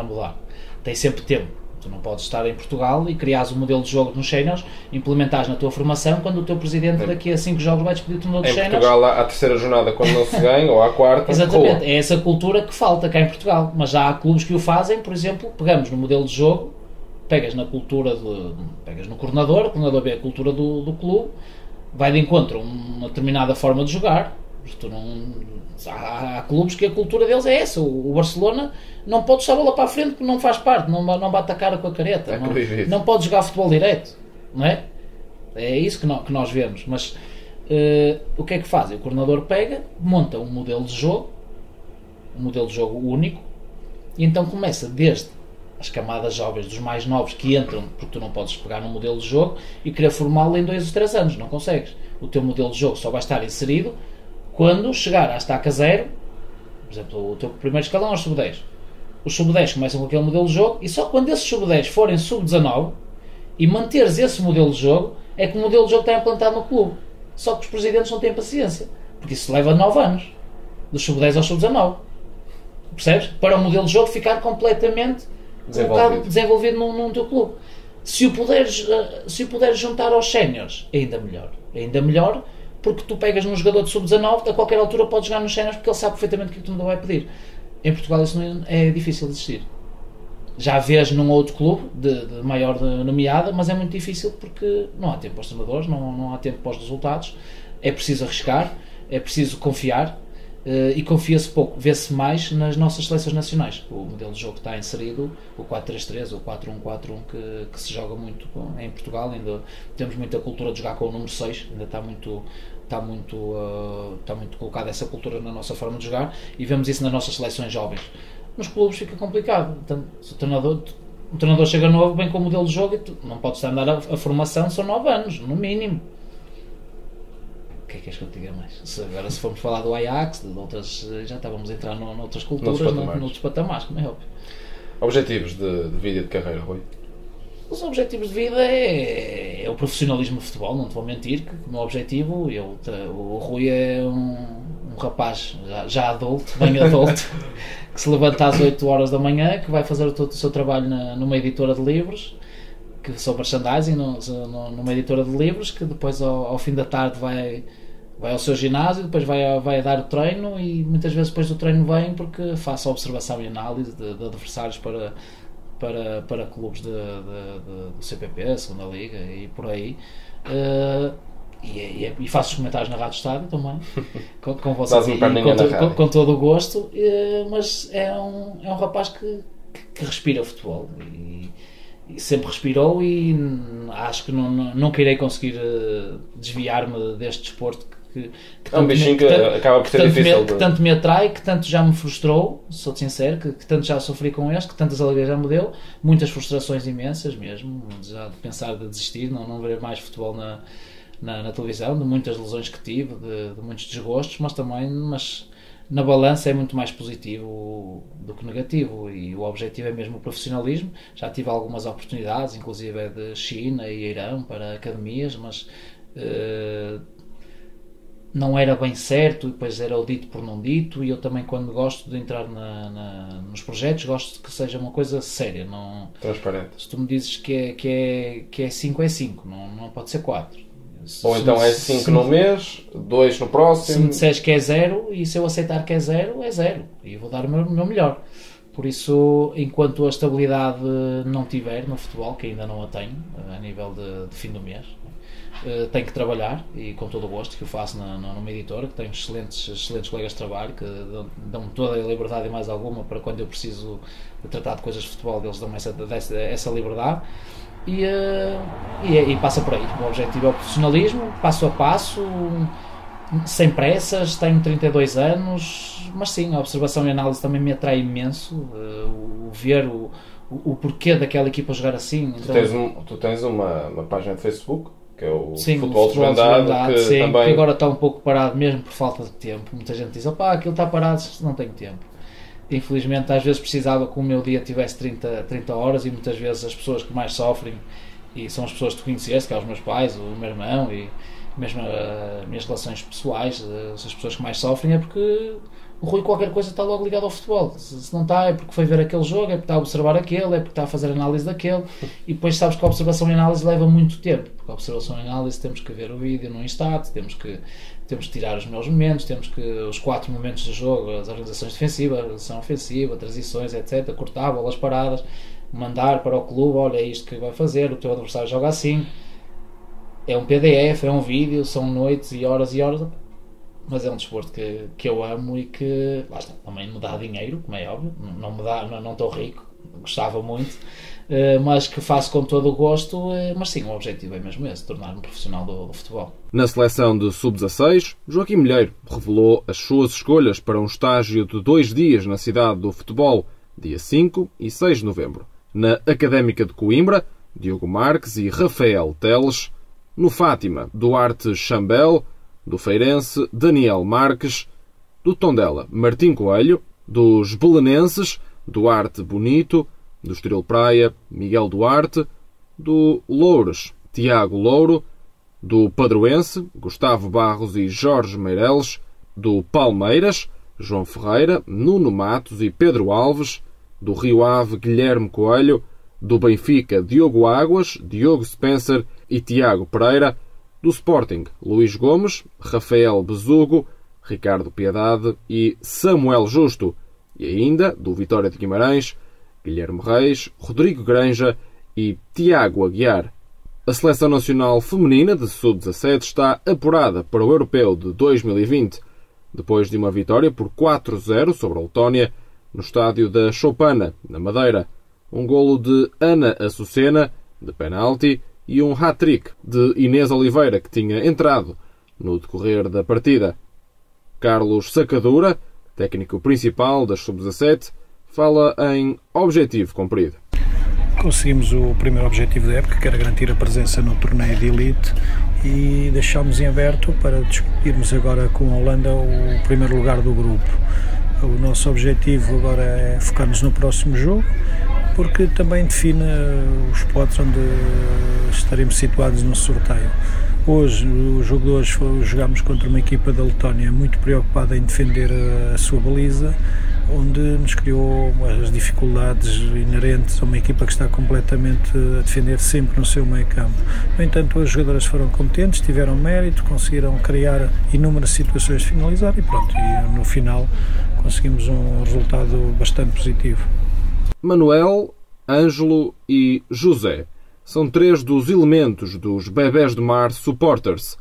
mudar. Tem sempre tempo. Tu não podes estar em Portugal e criares um modelo de jogo nos séniores, implementares na tua formação, quando o teu presidente daqui a 5 jogos vai despedir o treinador dos séniores. Em Portugal, à terceira jornada, quando não se ganha, ou à quarta... Exatamente, é essa cultura que falta cá em Portugal. Mas já há clubes que o fazem, por exemplo, pegamos no modelo de jogo, pegas na cultura, pegas no coordenador, o coordenador vê a cultura do clube, vai de encontro a uma determinada forma de jogar. Há clubes que a cultura deles é essa. O Barcelona não pode deixar a bola para a frente porque não faz parte, não bate a cara com a careta, não pode jogar futebol direto, não é? É isso que nós vemos. Mas o que é que fazem? O coordenador pega, monta um modelo de jogo único, e então começa desde as camadas jovens, dos mais novos que entram, porque tu não podes pegar num modelo de jogo e querer formá-lo em 2 ou 3 anos, não consegues. O teu modelo de jogo só vai estar inserido Quando chegar à estaca 0, por exemplo, o teu primeiro escalão é o sub-10. Os sub-10 começam com aquele modelo de jogo e só quando esses sub-10 forem sub-19 e manteres esse modelo de jogo, é que o modelo de jogo está implantado no clube. Só que os presidentes não têm paciência, porque isso leva 9 anos, dos sub-10 aos sub-19. Percebes? Para o modelo de jogo ficar completamente desenvolvido num teu clube. Se o puderes juntar aos séniores, ainda melhor. Ainda melhor, porque tu pegas num jogador de sub-19, a qualquer altura pode jogar nos séniores, porque ele sabe perfeitamente o que tu me vai pedir. Em Portugal isso não é difícil de existir. Já vês num outro clube de maior nomeada, mas é muito difícil porque não há tempo para os treinadores, não há tempo para os resultados. É preciso arriscar, é preciso confiar, e confia-se pouco. Vê-se mais nas nossas seleções nacionais. O modelo de jogo que está inserido, o 4-3-3, o 4-1-4-1, que se joga muito em Portugal. Ainda temos muita cultura de jogar com o número 6, ainda está muito colocada essa cultura na nossa forma de jogar, e vemos isso nas nossas seleções jovens. Nos clubes fica complicado. Então, se o treinador chega novo, bem com o modelo de jogo, e não pode estar a dar a formação, são 9 anos, no mínimo. O que é que és que eu te diga mais? Se formos falar do Ajax, de outras, já estávamos a entrar noutras culturas, noutros patamares, como é óbvio. Objetivos de vida e de carreira, Rui? Os objetivos de vida é o profissionalismo de futebol, não te vou mentir, que o meu objetivo, o Rui é um rapaz já adulto, bem adulto, que se levanta às 8 horas da manhã, que vai fazer o seu trabalho numa editora de livros, que sou merchandising numa editora de livros, que depois ao fim da tarde vai ao seu ginásio, depois vai dar o treino, e muitas vezes depois do treino vem porque faço a observação e análise de adversários para clubes do CPP, segunda Liga e por aí, e faço os comentários na Rádio Estádio também com vocês, com todo o gosto, mas é um rapaz que respira futebol e sempre respirou, e acho que nunca irei conseguir desviar-me deste desporto que é um bichinho que acaba por ser difícil que tanto me atrai, que tanto já me frustrou, sou sincero, que tanto já sofri com este, que tantas alegrias já me deu, muitas frustrações imensas mesmo, já de pensar de desistir, não ver mais futebol na televisão, de muitas lesões que tive, de muitos desgostos, mas na balança é muito mais positivo do que negativo, e o objetivo é mesmo o profissionalismo. Já tive algumas oportunidades, inclusive de China e Irão, para academias, mas não era bem certo, e depois era o dito por não dito, e eu também, quando gosto de entrar nos projetos, gosto de que seja uma coisa séria, não transparente. Se tu me dizes que é 5, é 5, não pode ser 4. Ou então é 5 no mês, 2 no próximo. Se me disseres que é 0, e se eu aceitar que é 0, é 0, e eu vou dar o meu melhor. Por isso, enquanto a estabilidade não tiver no futebol, que ainda não a tenho, a nível de fim do mês, tenho que trabalhar, e com todo o gosto, que eu faço numa editora, que tenho excelentes colegas de trabalho, que dão-me toda a liberdade e mais alguma para quando eu preciso de tratar de coisas de futebol, eles dão-me essa liberdade. E passa por aí. O objetivo é o profissionalismo, passo a passo, sem pressas. Tenho 32 anos, mas sim, a observação e a análise também me atrai imenso, o ver o porquê daquela equipa jogar assim. Tu tens uma página de Facebook, que é o sim, Futebol Desvendado, que sim, também... que agora está um pouco parado mesmo por falta de tempo. Muita gente diz, aquilo está parado, não tenho tempo. Infelizmente, às vezes precisava que o meu dia tivesse 30 horas, e muitas vezes as pessoas que mais sofrem, e são as pessoas que tu conheces, que são os meus pais, o meu irmão, e mesmo as minhas relações pessoais, as pessoas que mais sofrem, é porque o Rui qualquer coisa está logo ligado ao futebol. Se não está, é porque foi ver aquele jogo, é porque está a observar aquele, é porque está a fazer análise daquele, e depois sabes que a observação e análise leva muito tempo, porque a observação e análise temos que ver o vídeo no instante, temos que tirar os melhores momentos, temos que os 4 momentos do jogo, as organizações defensivas, a organização ofensiva, transições, etc, cortar, bolas paradas, mandar para o clube, olha, é isto que vai fazer, o teu adversário joga assim, é um PDF, é um vídeo, são noites e horas, mas é um desporto que eu amo, e que lá está, também me dá dinheiro, como é óbvio, não estou rico, gostava muito, mas que faço com todo o gosto, mas sim, o objetivo é mesmo esse, tornar-me profissional do futebol. Na seleção de Sub-16, Joaquim Milheiro revelou as suas escolhas para um estágio de 2 dias na cidade do futebol, dia 5 e 6 de novembro. Na Académica de Coimbra, Diogo Marques e Rafael Teles. No Fátima, Duarte Chambel. do Feirense, Daniel Marques, do Tondela, Martim Coelho, dos belenenses, Duarte Bonito, do Estoril Praia, Miguel Duarte, do Loures, Tiago Louro, do Padroense, Gustavo Barros e Jorge Meireles, do Palmeiras, João Ferreira, Nuno Matos e Pedro Alves, do Rio Ave, Guilherme Coelho, do Benfica, Diogo Águas, Diogo Spencer e Tiago Pereira, do Sporting, Luís Gomes, Rafael Besugo, Ricardo Piedade e Samuel Justo, e ainda do Vitória de Guimarães, Guilherme Reis, Rodrigo Granja e Tiago Aguiar. A Seleção Nacional Feminina de Sub-17 está apurada para o Europeu de 2020, depois de uma vitória por 4-0 sobre a Letónia, no estádio da Choupana, na Madeira. Um golo de Ana Açucena, de penalti, e um hat-trick de Inês Oliveira, que tinha entrado no decorrer da partida. Carlos Sacadura, técnico principal das Sub-17, fala em objetivo cumprido. Conseguimos o primeiro objetivo da época, que era garantir a presença no torneio de elite, e deixámos em aberto para discutirmos agora com a Holanda o primeiro lugar do grupo. O nosso objetivo agora é focar-nos no próximo jogo, porque também define os spots onde estaremos situados no sorteio. Hoje, o jogo de hoje, jogámos contra uma equipa da Letónia muito preocupada em defender a sua baliza, onde nos criou as dificuldades inerentes a uma equipa que está completamente a defender sempre no seu meio campo. No entanto, as jogadoras foram competentes, tiveram mérito, conseguiram criar inúmeras situações de finalizar e pronto, e no final conseguimos um resultado bastante positivo. Manuel, Ângelo e José são três dos elementos dos Bebés do Mar Supporters,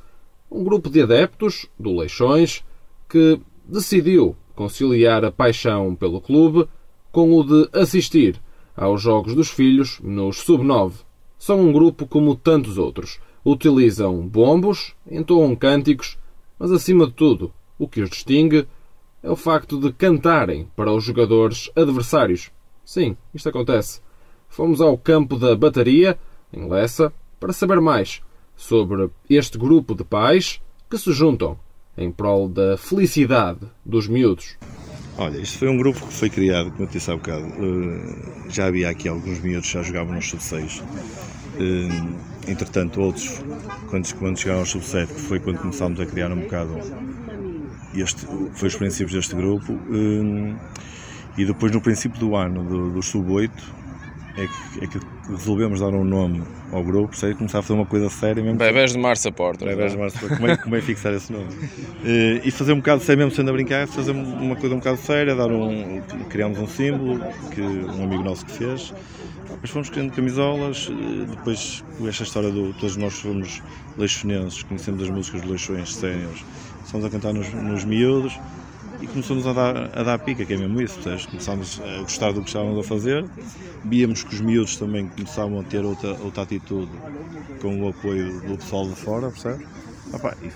um grupo de adeptos do Leixões que decidiu conciliar a paixão pelo clube com o de assistir aos jogos dos filhos nos Sub-9. São um grupo como tantos outros. Utilizam bombos, entoam cânticos, mas acima de tudo, o que os distingue é o facto de cantarem para os jogadores adversários. Sim, isto acontece. Fomos ao campo da Bataria, em Lessa, para saber mais sobre este grupo de pais que se juntam em prol da felicidade dos miúdos. Olha, isto foi um grupo que foi criado, como eu te disse há bocado, já havia aqui alguns miúdos que já jogavam nos sub-6, entretanto outros, quando chegaram aos sub-7, que foi quando começámos a criar um bocado, foi os princípios deste grupo, e depois no princípio do ano, do sub-8, é que resolvemos dar um nome ao grupo, sei, começar a fazer uma coisa séria mesmo. Bebés do Mar Supporters. Bebés do Mar Supporters. Como é fixar esse nome? E fazer um bocado sério, mesmo sendo a brincar, fazer uma coisa um bocado séria, criámos um símbolo que um amigo nosso que fez. Depois fomos criando camisolas, depois com esta história todos nós fomos leixonenses, conhecemos as músicas de Leixões séniores, estamos a cantar nos miúdos. E começamos a dar pica, que é mesmo isso, percebes? Começámos a gostar do que estávamos a fazer, víamos que os miúdos também começavam a ter outra atitude com o apoio do pessoal de fora, percebes? E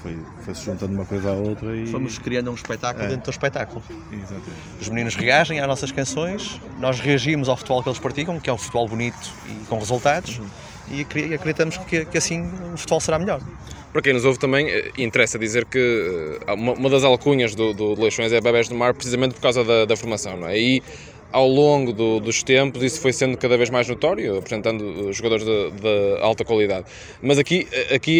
foi-se juntando uma coisa à outra e... Fomos criando um espetáculo dentro do espetáculo. Exatamente. Os meninos reagem às nossas canções, nós reagimos ao futebol que eles praticam, que é um futebol bonito e com resultados, e acreditamos que assim o futebol será melhor. Para quem nos ouve também, interessa dizer que uma das alcunhas do Leixões é Bebés do Mar, precisamente por causa da formação, não é? E ao longo dos tempos isso foi sendo cada vez mais notório, apresentando jogadores de alta qualidade. Mas aqui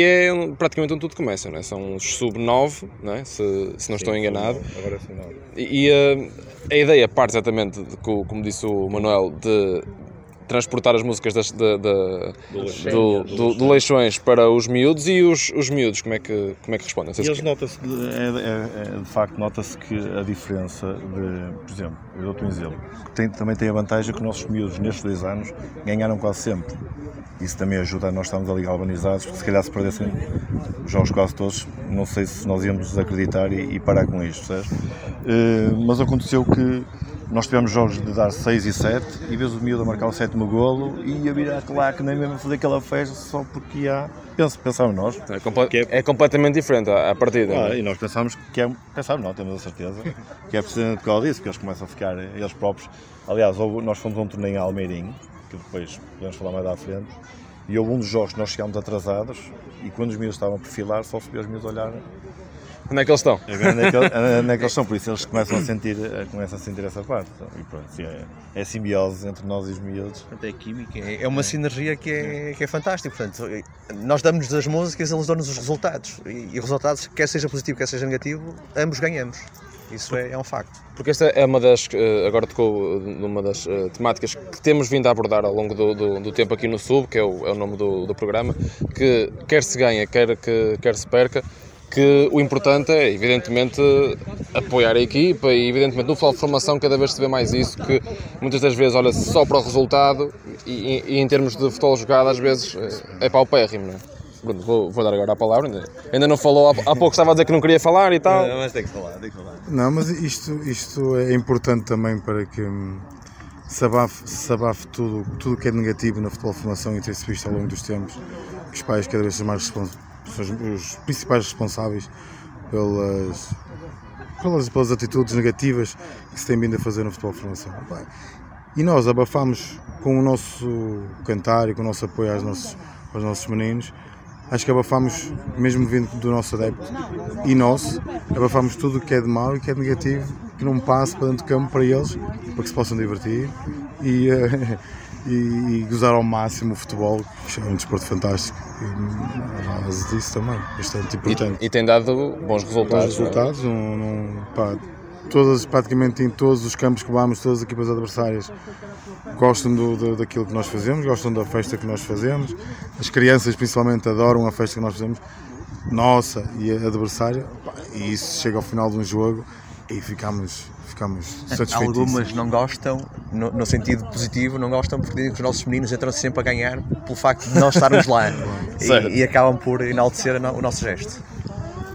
é praticamente onde tudo começa, não é? São os sub-9, não é? Se não estou enganado. Agora é sub-9. E a ideia parte exatamente, como disse o Manuel, de transportar as músicas do Leixões para os miúdos, e os miúdos como é que respondem? Eles nota-se, de facto, nota-se que a diferença por exemplo, eu dou-te um exemplo, também tem a vantagem que os nossos miúdos nestes 2 anos ganharam quase sempre. Isso também ajuda a nós estarmos ali galvanizados, porque se calhar se perdessem os jogos quase todos, não sei se nós íamos desacreditar e parar com isto, percebes? Mas aconteceu que nós tivemos jogos de dar 6 e 7 e vês o miúdo a marcar o 7º golo e a vir a claque, nem mesmo a fazer aquela festa só porque pensávamos nós. É completamente diferente a partida. E nós pensámos não, temos a certeza, que é precisamente por causa disso, que eles começam a ficar eles próprios. Aliás, nós fomos a um torneio em Almeirim, que depois podemos falar mais à frente, e houve um dos jogos que nós chegámos atrasados e quando os miúdos estavam a perfilar, só se vê os miúdos olhar Onde é que eles estão? Onde é que eles estão, por isso eles começam a sentir essa parte. E pronto, é simbiose entre nós e os miúdos. É química, é uma sinergia que é fantástica. Portanto, nós damos-nos as músicas, eles dão-nos os resultados. E os resultados, quer seja positivo, quer seja negativo, ambos ganhamos. Isso é um facto. Porque esta é uma das, agora tocou numa das temáticas que temos vindo a abordar ao longo do tempo aqui no Sub, que é o nome do programa, que quer se ganha, quer se perca, que o importante é, evidentemente, apoiar a equipa e, evidentemente, no futebol de formação cada vez se vê mais isso, que muitas das vezes olha-se só para o resultado e em termos de futebol jogado, às vezes é paupérrimo, não é? Bruno, vou dar agora a palavra. Ainda não falou, há pouco estava a dizer que não queria falar e tal. Mas tem que falar. Não, mas isto é importante também para que se abafe tudo que é negativo na futebol de formação e tem-se visto ao longo dos tempos, que os pais cada vez são mais os principais responsáveis pelas atitudes negativas que se tem vindo a fazer no futebol de formação. E nós abafamos com o nosso cantar e com o nosso apoio aos nossos meninos. Acho que abafamos, mesmo vindo do nosso adepto e nosso, abafamos tudo o que é de mau e que é de negativo, que não passe para dentro do campo para eles, para que se possam divertir e gozar ao máximo o futebol, que é um desporto fantástico. E a base disso também, bastante importante. E tem dado bons resultados. Praticamente em todos os campos que vamos, todas as equipas adversárias gostam daquilo que nós fazemos, gostam da festa que nós fazemos. As crianças principalmente adoram a festa que nós fazemos, nossa e a adversária, e isso chega ao final de um jogo e ficamos satisfeitos. Algumas não gostam, no sentido positivo, não gostam porque dizem que os nossos meninos entram sempre a ganhar pelo facto de nós estarmos lá e acabam por enaltecer o nosso gesto.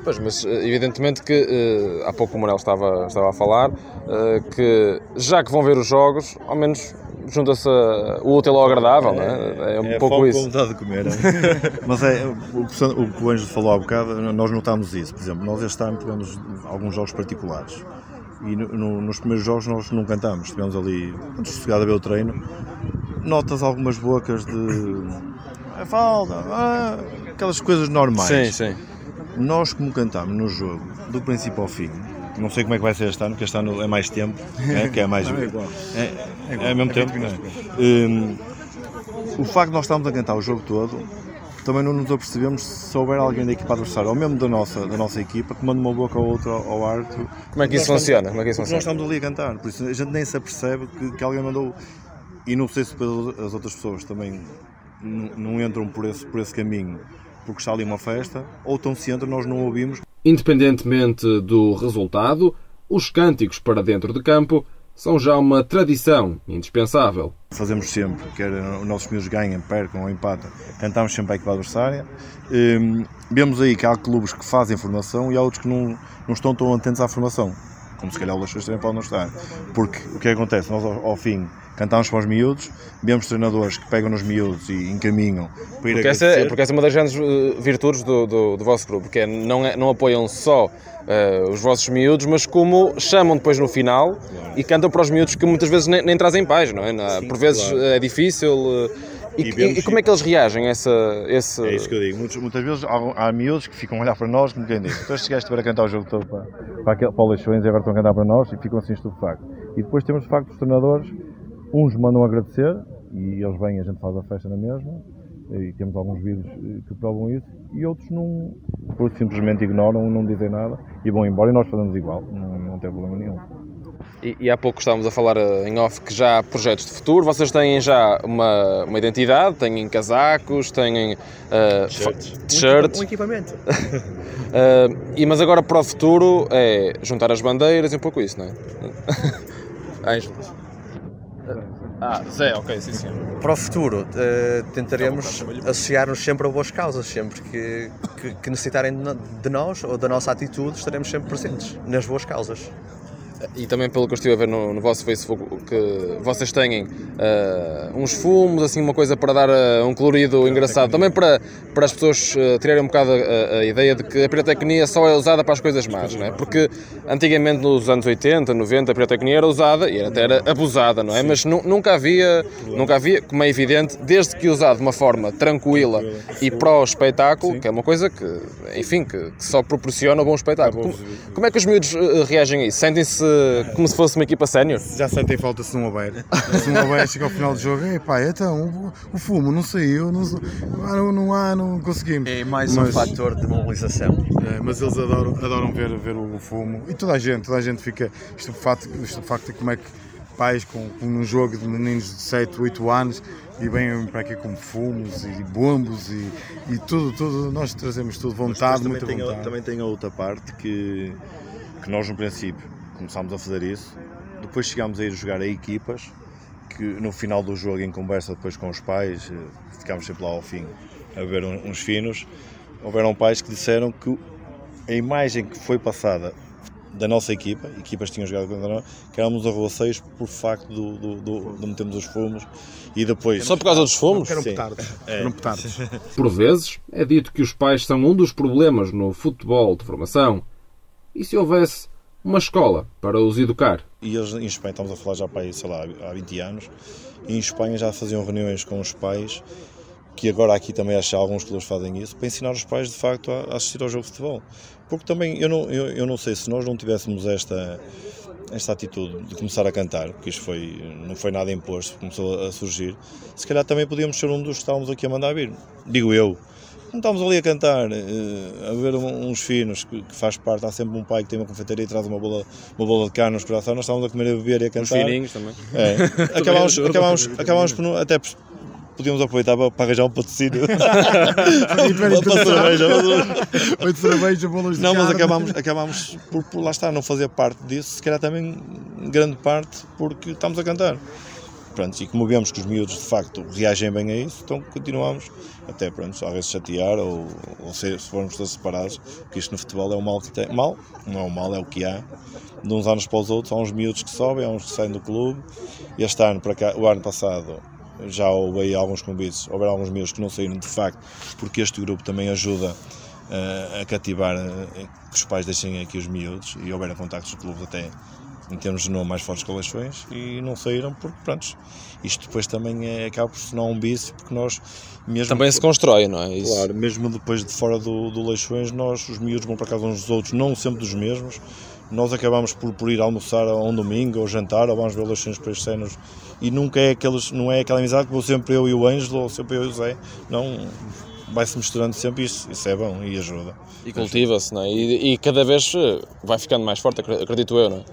Pois, mas evidentemente que há pouco o Manuel estava a falar que já que vão ver os jogos, ao menos junta-se o útil ao agradável, não é? É um pouco isso. É vontade de comer. Mas o que o Ângelo falou há bocado, nós notámos isso. Por exemplo, nós este ano tivemos alguns jogos particulares e nos primeiros jogos nós não cantamos. Estivemos ali sossegado a ver o treino. Notas algumas bocas de falta, aquelas coisas normais. Sim. Nós, como cantámos no jogo, do princípio ao fim, não sei como é que vai ser este ano, porque este ano é mais tempo, que é mais. É ao mesmo tempo. O facto de nós estarmos a cantar o jogo todo, também não nos apercebemos se houver alguém da equipa adversária, ou mesmo da nossa equipa, que manda uma boca ou outra ao árbitro. Como é que isso funciona? Nós estamos ali a cantar, por isso a gente nem se apercebe que alguém mandou. E não sei se as outras pessoas também não entram por esse caminho, porque está ali uma festa, ou tão se entra, nós não ouvimos. Independentemente do resultado, os cânticos para dentro de campo são já uma tradição indispensável. Fazemos sempre, quer os nossos miúdos ganhem, percam ou empatem, cantamos sempre à equipa adversária. Vemos aí que há clubes que fazem formação e há outros que não estão tão atentos à formação, como se calhar o Leixões também pode não estar. Porque o que acontece? Nós ao fim cantamos para os miúdos, vemos treinadores que pegam nos miúdos e encaminham para ir agradecer. Porque essa é uma das grandes virtudes do vosso grupo, que é não apoiam só os vossos miúdos, mas como chamam depois no final e cantam para os miúdos que muitas vezes nem trazem pais, não é? Sim, por vezes claro. É difícil. E como é que eles reagem a esse... É isso que eu digo. Muitas vezes há miúdos que ficam a olhar para nós como quem diz: então chegaste para cantar o jogo todo para o Leixões e agora estão a cantar para nós, e ficam assim estupefactos. E depois temos de facto os treinadores. Uns mandam agradecer e eles vêm, a gente faz a festa na mesma, e temos alguns vídeos que provam isso, e outros não, simplesmente ignoram, não dizem nada e vão embora, e nós fazemos igual, não tem problema nenhum. E há pouco estávamos a falar em off que já há projetos de futuro. Vocês têm já uma identidade, têm casacos, têm t-shirts, um equipamento. Mas agora para o futuro é juntar as bandeiras e um pouco isso, não é? Ângelo. Zé, ok, sim, senhor. Para o futuro, tentaremos associar-nos sempre a boas causas, sempre que necessitarem de nós ou da nossa atitude, estaremos sempre presentes nas boas causas. E também pelo que eu estive a ver no vosso Facebook, que vocês têm uns fumos, assim, uma coisa para dar um colorido engraçado, também para as pessoas tirarem um bocado a ideia de que a pirotecnia só é usada para as coisas más, não é? Porque antigamente nos anos 80, 90, a pirotecnia era usada e até era abusada, não é? Mas nunca havia, como é evidente, desde que usado de uma forma tranquila e pró espetáculo, que é uma coisa que, enfim, que só proporciona um bom espetáculo. Como é que os miúdos reagem a isso? Sentem-se como se fosse uma equipa sénior? Já sentem falta se não houver. Se não houver, chega ao final do jogo, epá, então o fumo não saiu, não conseguimos. É mais um fator de mobilização. Mas eles adoram ver o fumo e toda a gente fica estupefacto de como é que pais com um jogo de meninos de 7, 8 anos e vêm para aqui com fumos e bombos e tudo, nós trazemos tudo, vontade, muita vontade. Também tem a outra parte que nós no princípio começámos a fazer isso, depois chegámos a ir jogar a equipas, que no final do jogo, em conversa depois com os pais, ficámos sempre lá ao fim a beber uns finos, houveram pais que disseram que a imagem que foi passada da nossa equipas que tinham jogado contra nós, que éramos arruaceiros por facto de metermos os fumos e depois... Só por causa dos fumos? Eram petardos. Por vezes é dito que os pais são um dos problemas no futebol de formação. E se houvesse uma escola para os educar? E eles em Espanha, estamos a falar já para aí, sei lá, há 20 anos, e em Espanha já faziam reuniões com os pais, que agora aqui também acho que alguns clubes fazem isso, para ensinar os pais de facto a assistir ao jogo de futebol. Porque também, eu não sei, se nós não tivéssemos esta atitude de começar a cantar, porque isto não foi nada imposto, começou a surgir, se calhar também podíamos ser um dos que estávamos aqui a mandar vir, digo eu. Não estamos ali a cantar, a ver uns finos, que faz parte, há sempre um pai que tem uma confeitaria e traz uma bola de carne nos corações, nós estávamos a comer, a beber e a cantar. Os fininhos também. Acabámos por, até podíamos aproveitar para arranjar um patrocínio. Oito cerveja, bolas de carne. Não, mas acabámos por lá está, não fazer parte disso, se calhar também grande parte porque estamos a cantar. Pronto, e como vemos que os miúdos de facto reagem bem a isso, então continuamos até, pronto, às vezes chatear ou se formos todos separados, porque isto no futebol é um mal que tem. Mal? Não é um mal, é o que há. De uns anos para os outros, há uns miúdos que sobem, há uns que saem do clube. Este ano, o ano passado, já houve aí alguns convites, houveram alguns miúdos que não saíram de facto, porque este grupo também ajuda a cativar, que os pais deixem aqui os miúdos, e houveram contactos dos clubes até em termos de nome mais fortes que Leixões, e não saíram porque, pronto, isto depois também acaba por se não um vício, porque nós mesmo... Também se constrói, não é? Isso. Claro, mesmo depois de fora do Leixões, os miúdos vão para casa uns dos outros, não sempre dos mesmos, nós acabamos por ir almoçar a um domingo, ou jantar, ou vamos ver Leixões para estes cenas, e não é aquela amizade que vou sempre eu e o Ângelo, ou sempre eu e o Zé, não... Vai-se misturando sempre, isso é bom e ajuda. E cultiva-se, não é? E cada vez vai ficando mais forte, acredito eu, não é?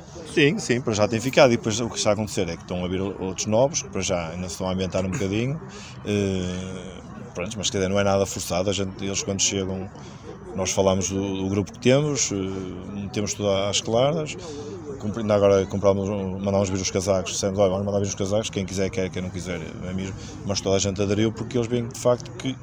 Sim, para já tem ficado. E depois o que está a acontecer é que estão a vir outros novos, que para já ainda se estão a ambientar um bocadinho. Pronto, mas quer dizer, não é nada forçado. Eles quando chegam, nós falamos do grupo que temos, metemos tudo às claras. Ainda agora mandámos vir os casacos, dissemos, olha, vamos mandar vir os casacos, quem quiser quer, quem não quiser é mesmo. Mas toda a gente aderiu porque eles veem de facto que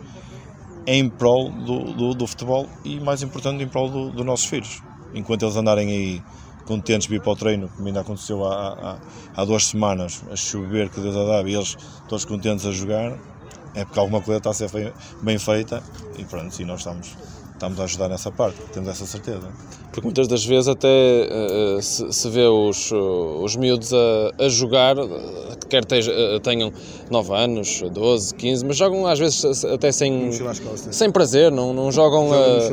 é em prol do futebol e, mais importante, em prol dos nossos filhos. Enquanto eles andarem aí contentes de ir para o treino, como ainda aconteceu há 2 semanas, a chover, que Deus a dá, e eles todos contentes a jogar, é porque alguma coisa está a ser bem feita e pronto, e nós estamos a ajudar nessa parte, temos essa certeza. Porque muitas das vezes até se vê os miúdos a jogar, quer tenham 9 anos, 12, 15, mas jogam às vezes até sem prazer, não jogam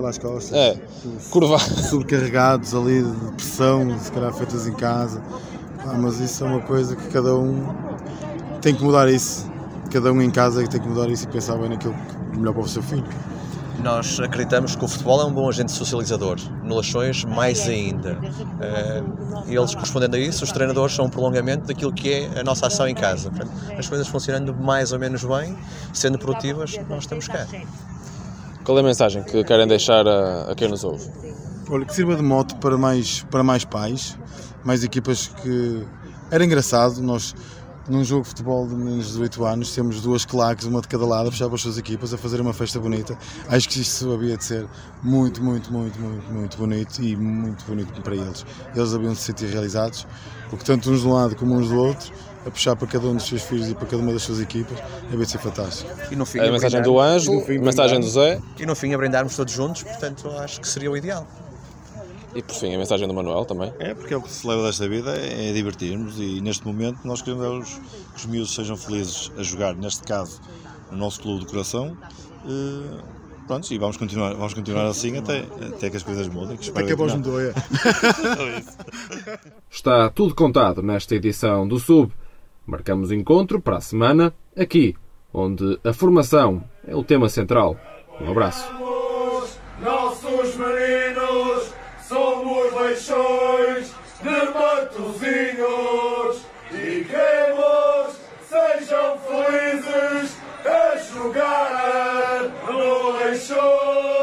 às costas, curvados. Sobrecarregados ali de pressão, se calhar feitas em casa. Mas isso é uma coisa que cada um tem que mudar isso. Cada um em casa tem que mudar isso e pensar bem naquilo que é melhor para o seu filho. Nós acreditamos que o futebol é um bom agente socializador, no Leixões mais ainda. E eles, correspondendo a isso, os treinadores são um prolongamento daquilo que é a nossa ação em casa. Portanto, as coisas funcionando mais ou menos bem, sendo produtivas, nós estamos cá. Qual é a mensagem que querem deixar a quem nos ouve? Olha, que sirva de mote para mais pais, mais equipas que... Era engraçado, nós num jogo de futebol de menos de 18 anos, temos duas claques, uma de cada lado, a puxar para as suas equipas, a fazer uma festa bonita. Acho que isto havia de ser muito bonito e muito bonito para eles. Eles haviam de se sentir realizados, porque tanto uns de um lado como uns do outro, a puxar para cada um dos seus filhos e para cada uma das suas equipas, havia de ser fantástico. E no fim, a mensagem do Ângelo, a mensagem do Zé. E no fim a brindarmos todos juntos, portanto acho que seria o ideal. E por fim, a mensagem do Manuel também. É, porque é o que se leva desta vida, é divertirmos, e neste momento nós queremos que os miúdos sejam felizes a jogar, neste caso, no nosso clube de coração. Pronto, e vamos continuar assim até que as coisas mudem. Até que a voz mudou, é. Está tudo contado nesta edição do Sub. Marcamos encontro para a semana, aqui, onde a formação é o tema central. Um abraço. Nossos meninos somos leixões de Matosinhos e queremos sejam felizes a jogar no Leixões.